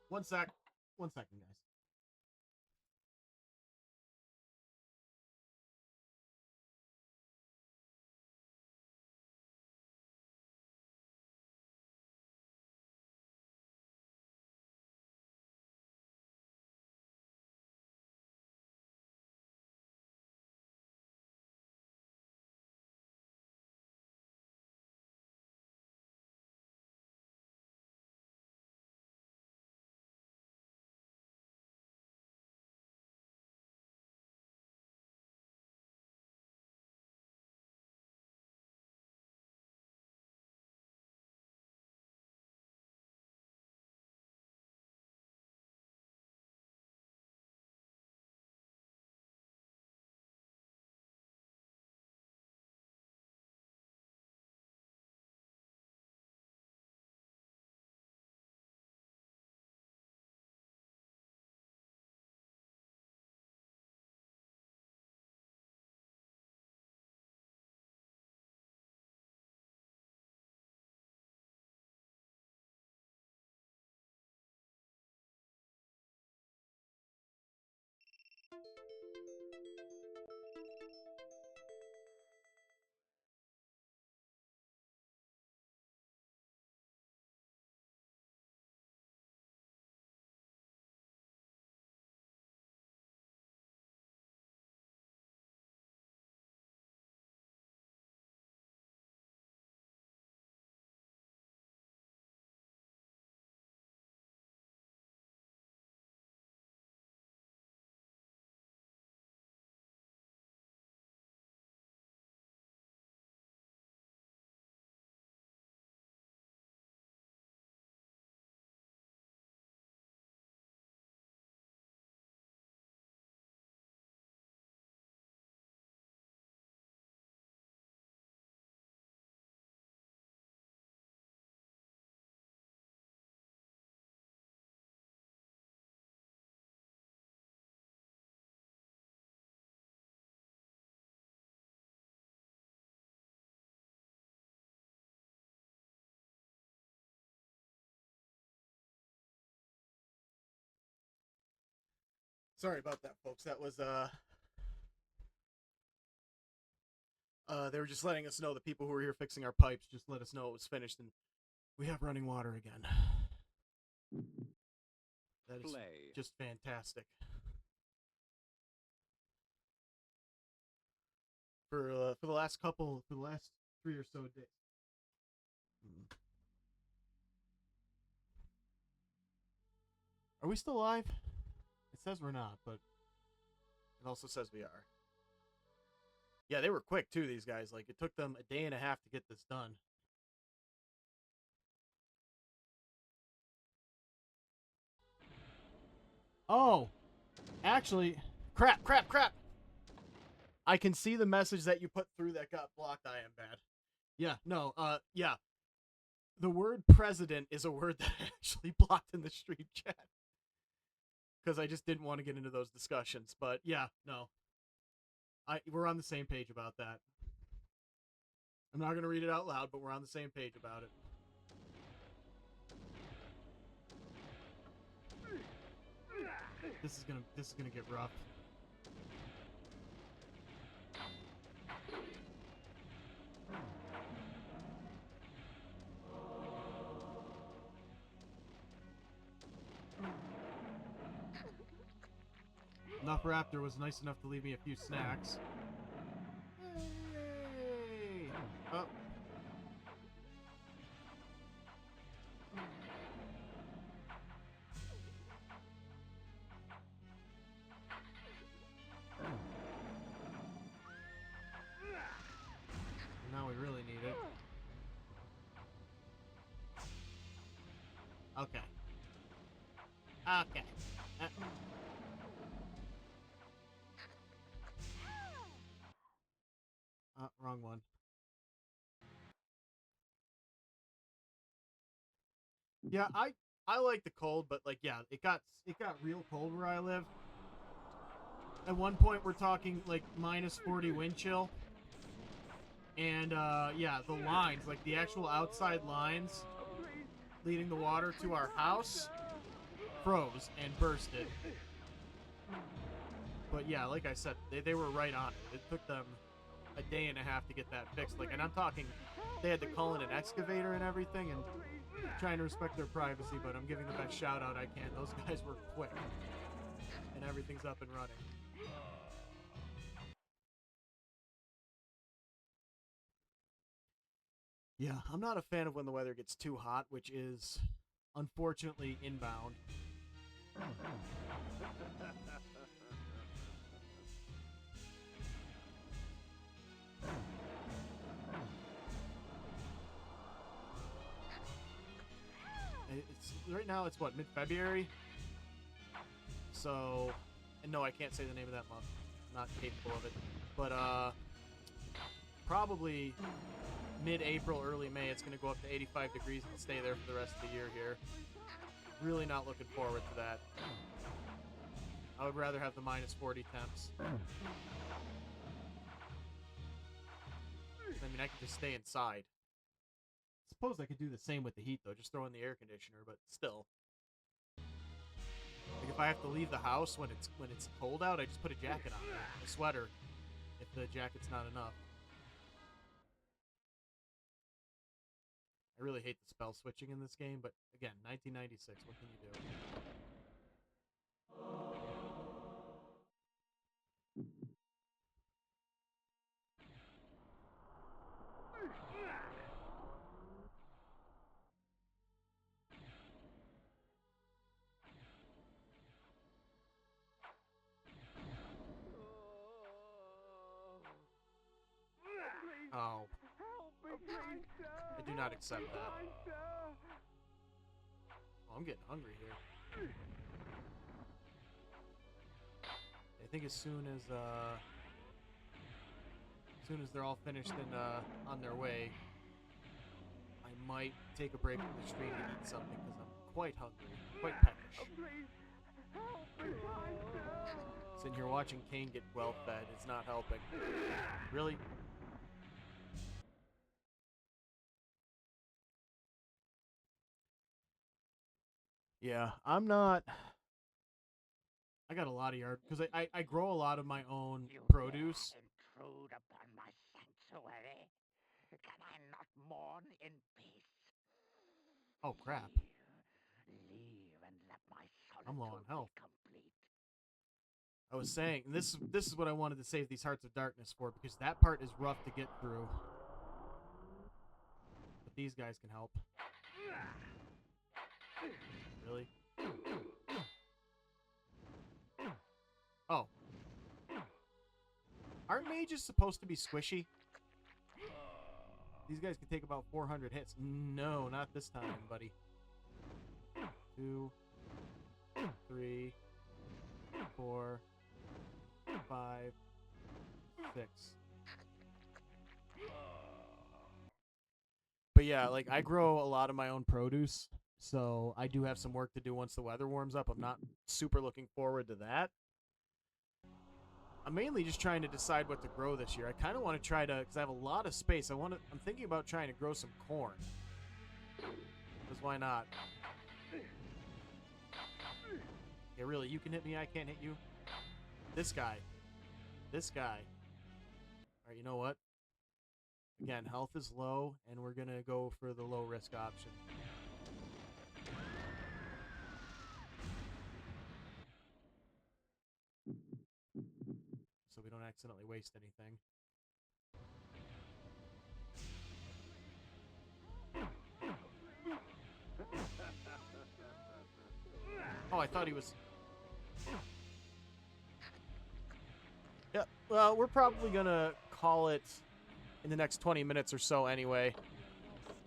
S5: One second, guys. Sorry about that, folks. That was they were just letting us know, the people who were here fixing our pipes just let us know it was finished and we have running water again. That is just fantastic. For the last 3 or so days. Are we still live? It says we're not, but it also says we are. Yeah, they were quick too, these guys. Like, it took them a day and a half to get this done. Oh, actually, crap. I can see the message that you put through that got blocked. I am bad. Yeah, no, yeah. The word president is a word that I actually blocked in the stream chat. Because I just didn't want to get into those discussions. But yeah, no. We're on the same page about that. I'm not going to read it out loud, but we're on the same page about it. This is gonna get rough. Enough Raptor was nice enough to leave me a few snacks. Hey! Oh. Now we really need it. Okay. Okay. Wrong one. Yeah, I like the cold, but like, yeah, it got real cold where I live. At one point, we're talking like -40 wind chill, and yeah, the lines, like the actual outside lines leading the water to our house, froze and bursted. But yeah, like I said, they were right on it. It took them a day and a half to get that fixed. Like, and I'm talking, they had to call in an excavator and everything, and trying to respect their privacy, but I'm giving the best shout out I can. Those guys were quick, and everything's up and running. Yeah, I'm not a fan of when the weather gets too hot, which is unfortunately inbound. Right now it's what, mid-February? So, and no, I can't say the name of that month. I'm not capable of it. But probably mid-April, early May, it's going to go up to 85 degrees and stay there for the rest of the year here. Really not looking forward to that. I would rather have the -40 temps. I mean, I could just stay inside. Suppose I could do the same with the heat, though. Just throw in the air conditioner, but still. Like if I have to leave the house when it's cold out, I just put a jacket on, a sweater, if the jacket's not enough. I really hate the spell switching in this game, but again, 1996, what can you do? Oh. I do not accept that. Oh, I'm getting hungry here. I think as soon as they're all finished and on their way, I might take a break from the stream to eat something because I'm quite hungry, quite peckish. Sitting here watching Kain get well fed, it's not helping. Really? Yeah, I'm not. I got a lot of yard because I grow a lot of my own produce.
S8: Intrude upon my sanctuary. Can I not mourn in peace?
S5: Oh crap!
S8: Leave and let my
S5: I'm low on
S8: solitude
S5: health.
S8: be complete.
S5: I was saying this is what I wanted to save these Hearts of Darkness for because that part is rough to get through. But these guys can help. Really? Oh. Aren't mages supposed to be squishy? These guys can take about 400 hits. No, not this time, buddy. 2, 3, 4, 5, 6. But yeah, like I grow a lot of my own produce, so I do have some work to do once the weather warms up. I'm not super looking forward to that. I'm mainly just trying to decide what to grow this year. I kind of want to try to, because I have a lot of space. I'm thinking about trying to grow some corn. Because why not? Yeah, really, you can hit me, I can't hit you. This guy. This guy. Alright, you know what? Again, health is low, and we're going to go for the low-risk option. So we don't accidentally waste anything. Oh, I thought he was... Yeah, well, we're probably going to call it in the next 20 minutes or so anyway.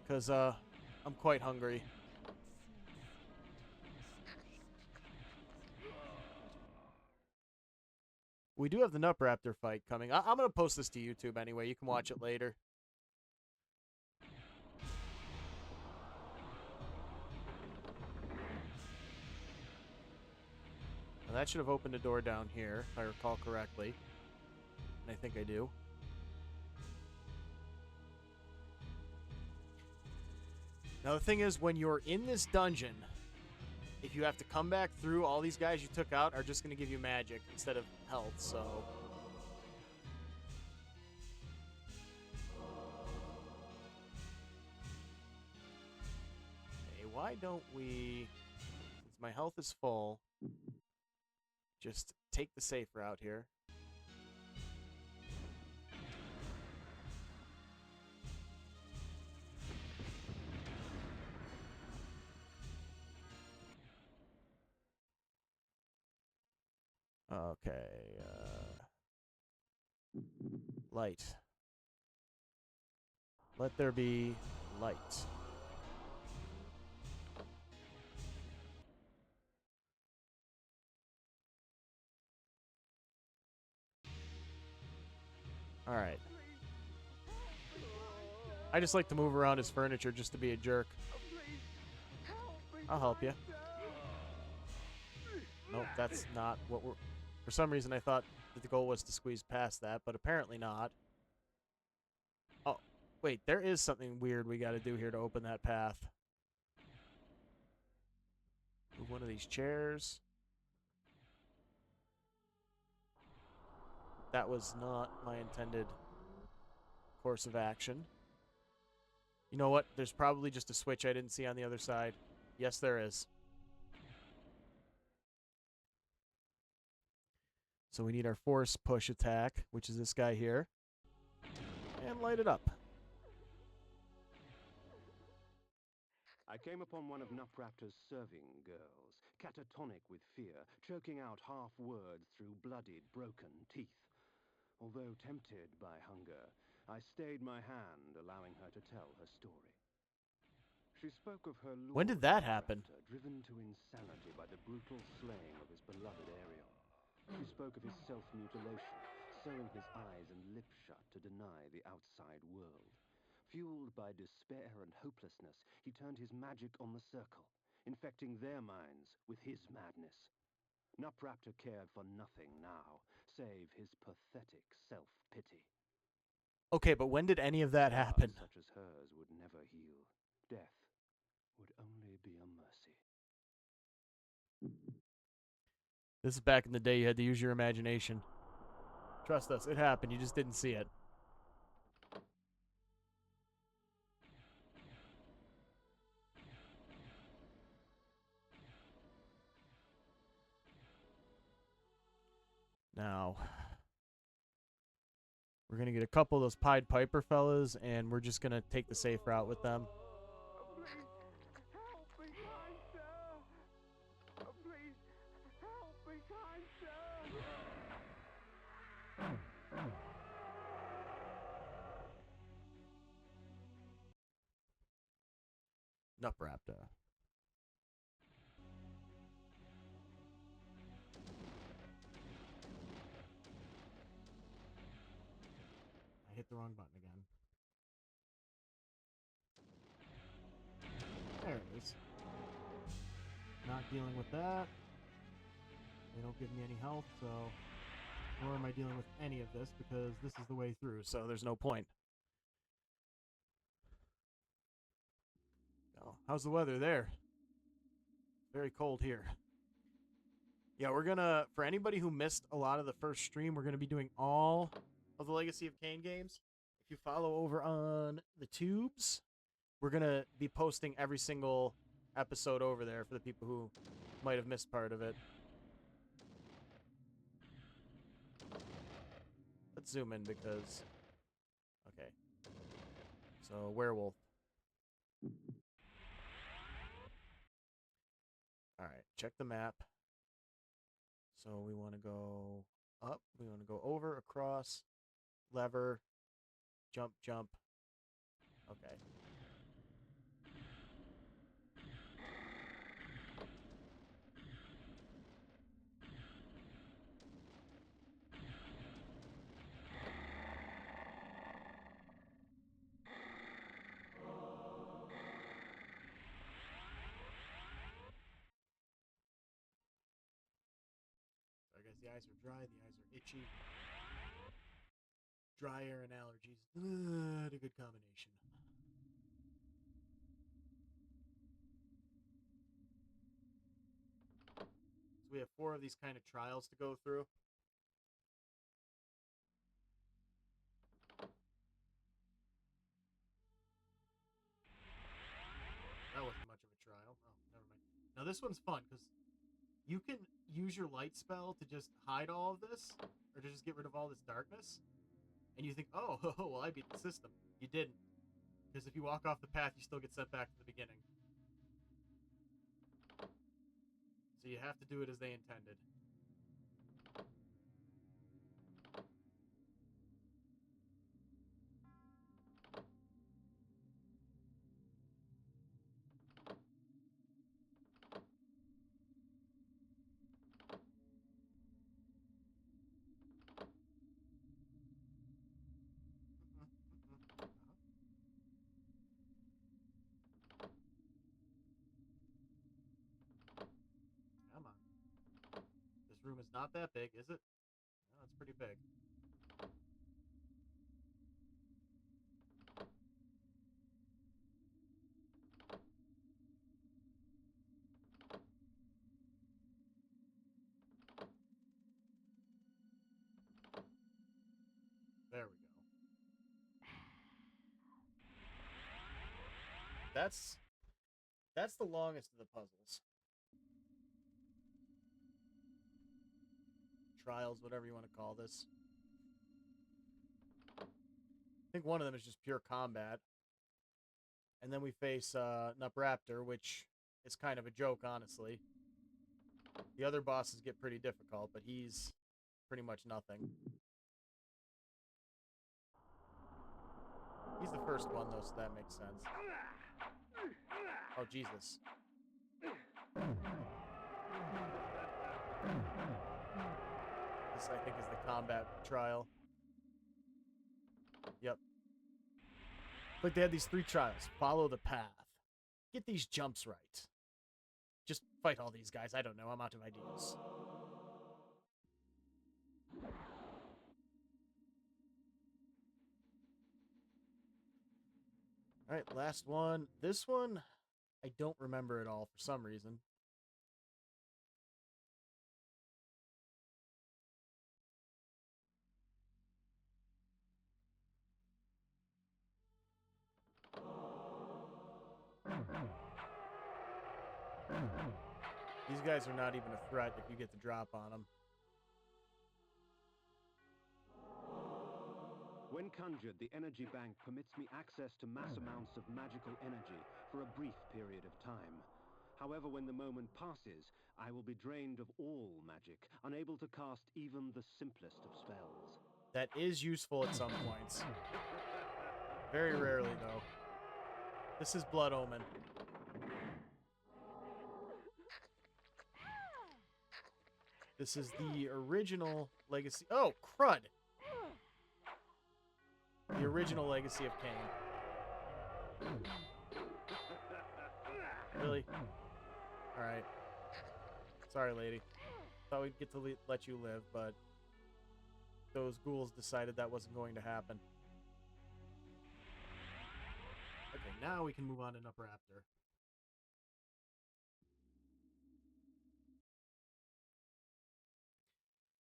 S5: Because I'm quite hungry. We do have the Nup Raptor fight coming. I'm going to post this to YouTube anyway. You can watch it later. Now that should have opened a door down here, if I recall correctly. And I think I do. Now the thing is, when you're in this dungeon, if you have to come back through, all these guys you took out are just going to give you magic instead of health, so... Okay, why don't we... Since my health is full, just take the safe route here. Okay, light. Let there be light. Alright. I just like to move around his furniture just to be a jerk. I'll help you. Nope, that's not what we're... For some reason, I thought that the goal was to squeeze past that, but apparently not. Oh, wait, there is something weird we gotta do here to open that path. Move one of these chairs. that was not my intended course of action. You know what? There's probably just a switch I didn't see on the other side. Yes, there is. So we need our force push attack, which is this guy here. And light it up.
S4: I came upon one of Nupraptor's serving girls, catatonic with fear, choking out half words through bloodied, broken teeth. Although tempted by hunger, I stayed my hand, allowing her to tell her story. She spoke of her lord,
S5: When did that happen?
S4: Nupraptor, driven to insanity by the brutal slaying of his beloved Ariel. She spoke of his self-mutilation, sewing his eyes and lips shut to deny the outside world. Fueled by despair and hopelessness, he turned his magic on the circle, infecting their minds with his madness. Nupraptor cared for nothing now, save his pathetic self-pity.
S5: Okay, but when did any of that happen?
S4: Such as hers would never heal. Death would only be a mercy.
S5: This is back in the day you had to use your imagination. Trust us, it happened. You just didn't see it. Now, we're going to get a couple of those Pied Piper fellas, and we're just going to take the safe route with them.
S1: Please help me, kind sir. Please help me, kind sir.
S5: Nupraptor. I hit the wrong button again. There it is. Not dealing with that. They don't give me any health, so nor am I dealing with any of this because this is the way through, so there's no point. Oh, how's the weather there? Very cold here. Yeah, we're gonna, for anybody who missed a lot of the first stream, we're gonna be doing all of the Legacy of Kain games. If you follow over on the tubes, we're gonna be posting every single episode over there for the people who might have missed part of it. Let's zoom in because... Okay. So, werewolf. Alright, check the map. So we want to go up, we want to go over, across, lever, jump, jump. Okay. So I guess the eyes are dry, the eyes are itchy. Dry air and allergies. A good combination. So we have 4 of these kind of trials to go through. That wasn't much of a trial. Oh, never mind. Now this one's fun because you can use your light spell to just hide all of this, or to just get rid of all this darkness. And you think, oh, well, I beat the system. You didn't. Because if you walk off the path, you still get sent back to the beginning. So you have to do it as they intended. Come on. This room is not that big, is it? No, it's pretty big. That's the longest of the puzzles. Trials, whatever you want to call this. I think one of them is just pure combat. And then we face Nupraptor, which is kind of a joke, honestly. The other bosses get pretty difficult, but he's pretty much nothing. He's the first one, though, so that makes sense. Oh, Jesus. This, I think, is the combat trial. Yep. Like, they had these 3 trials. Follow the path. Get these jumps right. Just fight all these guys. I don't know. I'm out of ideas. Alright, last one. This one, I don't remember at all for some reason. These guys are not even a threat if you get the drop on them.
S4: When conjured, the energy bank permits me access to mass amounts of magical energy for a brief period of time. However, when the moment passes, I will be drained of all magic, unable to cast even the simplest of spells.
S5: That is useful at some points. Very rarely, though. This is Blood Omen. This is the original Legacy... Oh, crud! The original Legacy of Kain. Really? Alright. Sorry, lady. Thought we'd get to let you live, but... those ghouls decided that wasn't going to happen. Okay, now we can move on to Nupraptor.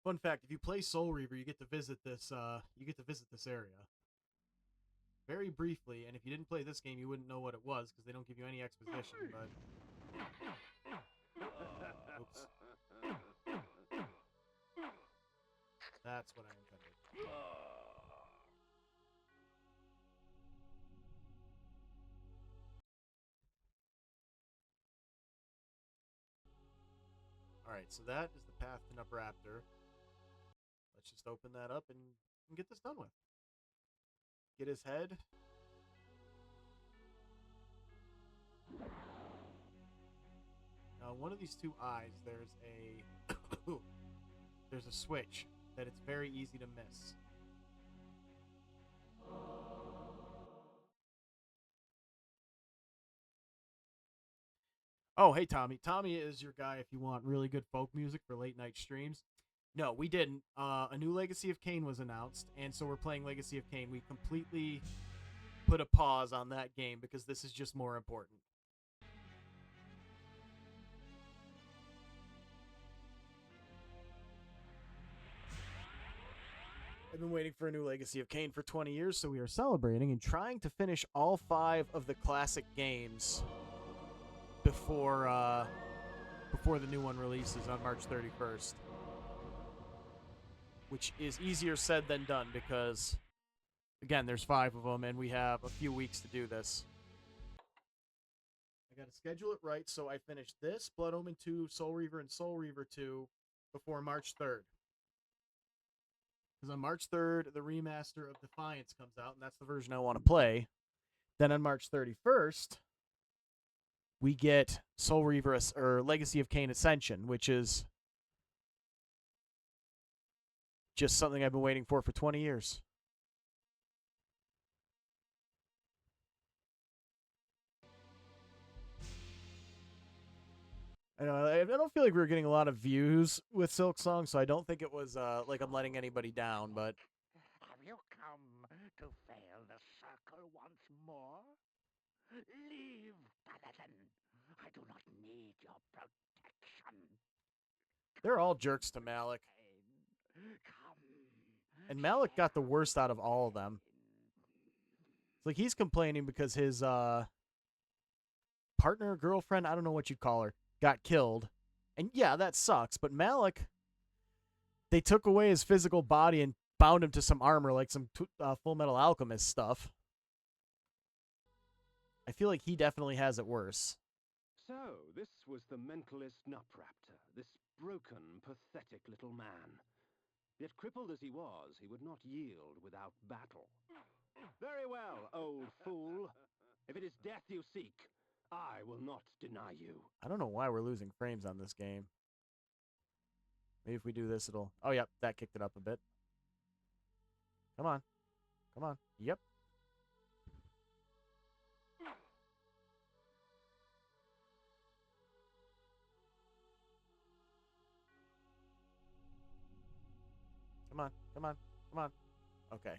S5: Fun fact, if you play Soul Reaver, you get to visit this area. Very briefly, and if you didn't play this game, you wouldn't know what it was, because they don't give you any exposition, but... Oops. That's what I intended. Alright, so that is the path to Nupraptor. Let's just open that up and get this done with. Get his head. Now, one of these 2 eyes, there's a there's a switch that it's very easy to miss. Oh, hey, Tommy. Tommy is your guy if you want really good folk music for late night streams. No, we didn't. A new Legacy of Kain was announced, and so we're playing Legacy of Kain. We completely put a pause on that game because this is just more important. I've been waiting for a new Legacy of Kain for 20 years, so we are celebrating and trying to finish all 5 of the classic games before the new one releases on March 31st. Which is easier said than done because, again, there's 5 of them and we have a few weeks to do this. I gotta schedule it right so I finish this, Blood Omen 2, Soul Reaver, and Soul Reaver 2 before March 3rd. Because on March 3rd, the remaster of Defiance comes out, and that's the version I want to play. Then on March 31st, we get Soul Reaver, or Legacy of Kain Ascension, which is just something I've been waiting for 20 years. I know, I don't feel like we were getting a lot of views with Silk Song, so I don't think it was like I'm letting anybody down, but...
S8: Have you come to fail the circle once more? Leave, Paladin. I do not need your protection.
S5: They're all jerks to Malik.
S8: Come.
S5: And Malik got the worst out of all of them. It's like he's complaining because his partner, girlfriend, I don't know what you'd call her, got killed. And yeah, that sucks. But Malik, they took away his physical body and bound him to some armor, like some Full Metal Alchemist stuff. I feel like he definitely has it worse.
S4: So, this was the mentalist Nupraptor, this broken, pathetic little man. Yet crippled as he was, he would not yield without battle. Very well, old fool. If it is death you seek, I will not deny you.
S5: I don't know why we're losing frames on this game. Maybe if we do this, it'll... Oh, yep, that kicked it up a bit. Come on. Come on. Yep. Come on. Come on. Come on. Okay.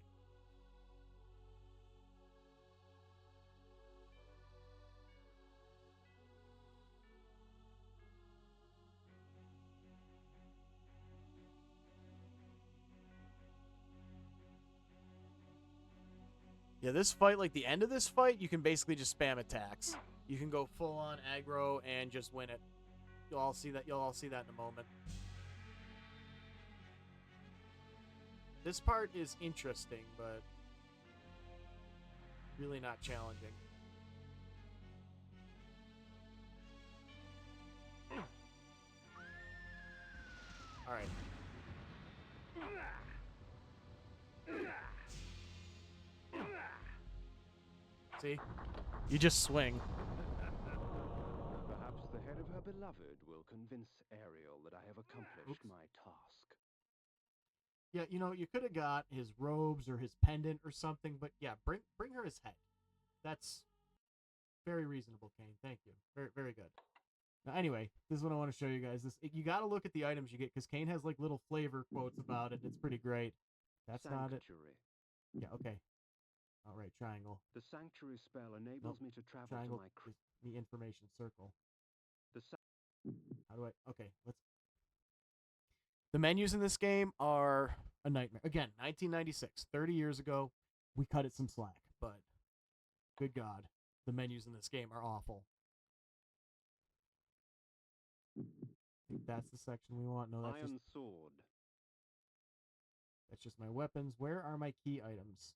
S5: Yeah, this fight, like the end of this fight, you can basically just spam attacks. You can go full on aggro and just win it. You'll all see that. You'll all see that in a moment. This part is interesting, but really not challenging. All right. See? You just swing.
S4: Perhaps the head of her beloved will convince Ariel that I have accomplished my task.
S5: Yeah, you know, you could have got his robes or his pendant or something, but yeah, bring her his head. That's very reasonable, Kain. Thank you. Very, very good. Now, anyway, this is what I want to show you guys. You got to look at the items you get, because Kain has like little flavor quotes about it. It's pretty great. That's not it. Yeah, okay. All right, triangle.
S4: The sanctuary spell enables me to travel
S5: Triangle
S4: to my...
S5: is the information circle. How do I... Okay, let's... The menus in this game are a nightmare. Again, 1996, 30 years ago. We cut it some slack, but good God, the menus in this game are awful. I think that's the section we want. No, that's
S4: Iron
S5: just...
S4: sword.
S5: That's just my weapons. Where are my key items?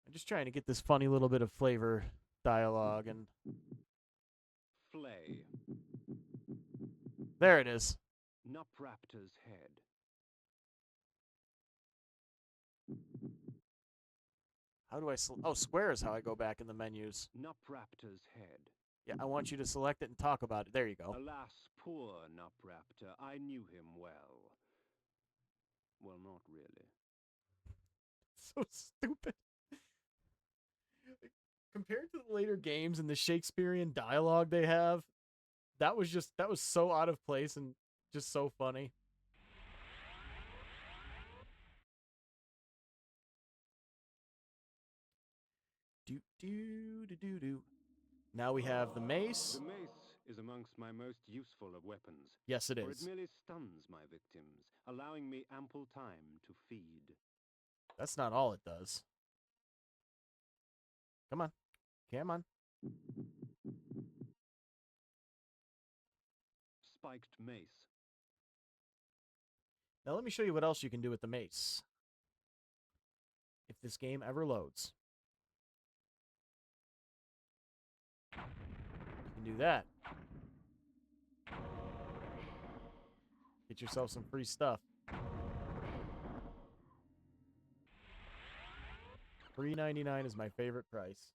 S5: I'm just trying to get this funny little bit of flavor dialogue, and
S4: Flay.
S5: there it is.
S4: Nupraptor's head.
S5: How do I... Oh, square is how I go back in the menus.
S4: Nupraptor's head.
S5: Yeah, I want you to select it and talk about it. There you go.
S4: Alas, poor Nupraptor. I knew him well. Well, not really.
S5: So stupid. Compared to the later games and the Shakespearean dialogue they have, that was so out of place and just so funny. Do. Now we have the mace.
S4: The mace is amongst my most useful of weapons.
S5: Yes, it
S4: For
S5: is.
S4: it merely stuns my victims, allowing me ample time to feed.
S5: That's not all it does. Come on. Come on.
S4: Spiked mace.
S5: Now let me show you what else you can do with the mace. If this game ever loads. You can do that. Get yourself some free stuff. $3.99 is my favorite price.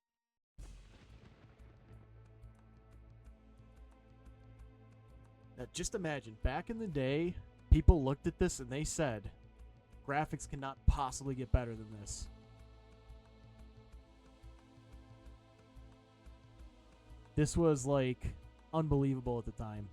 S5: Now just imagine, back in the day, people looked at this and they said, graphics cannot possibly get better than this. This was like unbelievable at the time.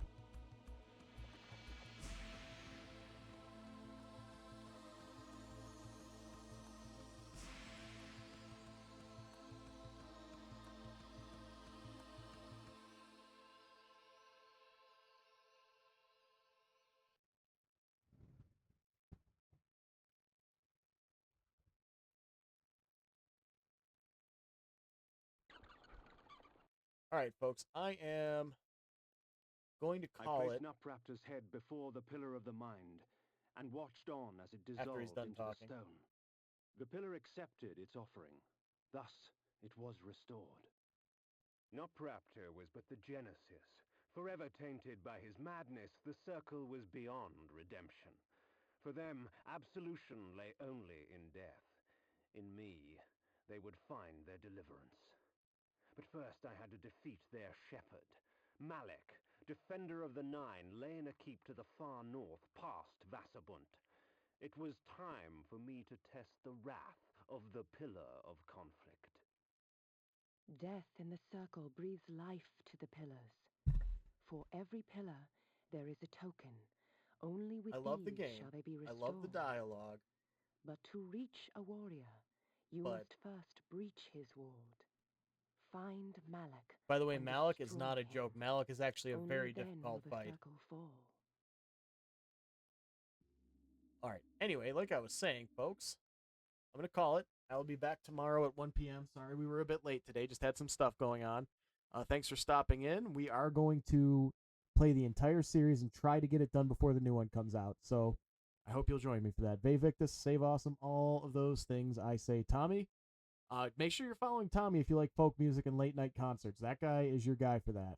S5: All right, folks. I am going to
S4: I
S5: call
S4: placed
S5: it
S4: Nupraptor's head before the Pillar of the Mind, and watched on as it
S5: after he's
S4: dissolved
S5: done
S4: into
S5: talking.
S4: the stone. The pillar accepted its offering. Thus, it was restored. Nupraptor was but the genesis. Forever tainted by his madness, the circle was beyond redemption. For them, absolution lay only in death. In me, they would find their deliverance. But first I had to defeat their shepherd. Malek, defender of the Nine, lay in a keep to the far north, past Vassabunt. It was time for me to test the wrath of the Pillar of Conflict.
S7: Death in the circle breathes life to the pillars. For every pillar, there is a token. Only with
S5: I love the
S7: these
S5: game.
S7: shall they be
S5: I
S7: restored.
S5: love the dialogue.
S7: But to reach a warrior, you must first breach his ward. Find Malek.
S5: By the way,
S7: and
S5: Malik is
S7: destroy
S5: not a
S7: him.
S5: joke. Malik is actually a
S7: Only
S5: very
S7: then
S5: difficult
S7: will the
S5: fight.
S7: circle fall.
S5: All right. Anyway, like I was saying, folks, I'm going to call it. I will be back tomorrow at 1 p.m. Sorry, we were a bit late today. Just had some stuff going on. Thanks for stopping in. We are going to play the entire series and try to get it done before the new one comes out. So I hope you'll join me for that. Ve Victus, save awesome, all of those things I say. Tommy, make sure you're following Tommy if you like folk music and late night concerts. That guy is your guy for that.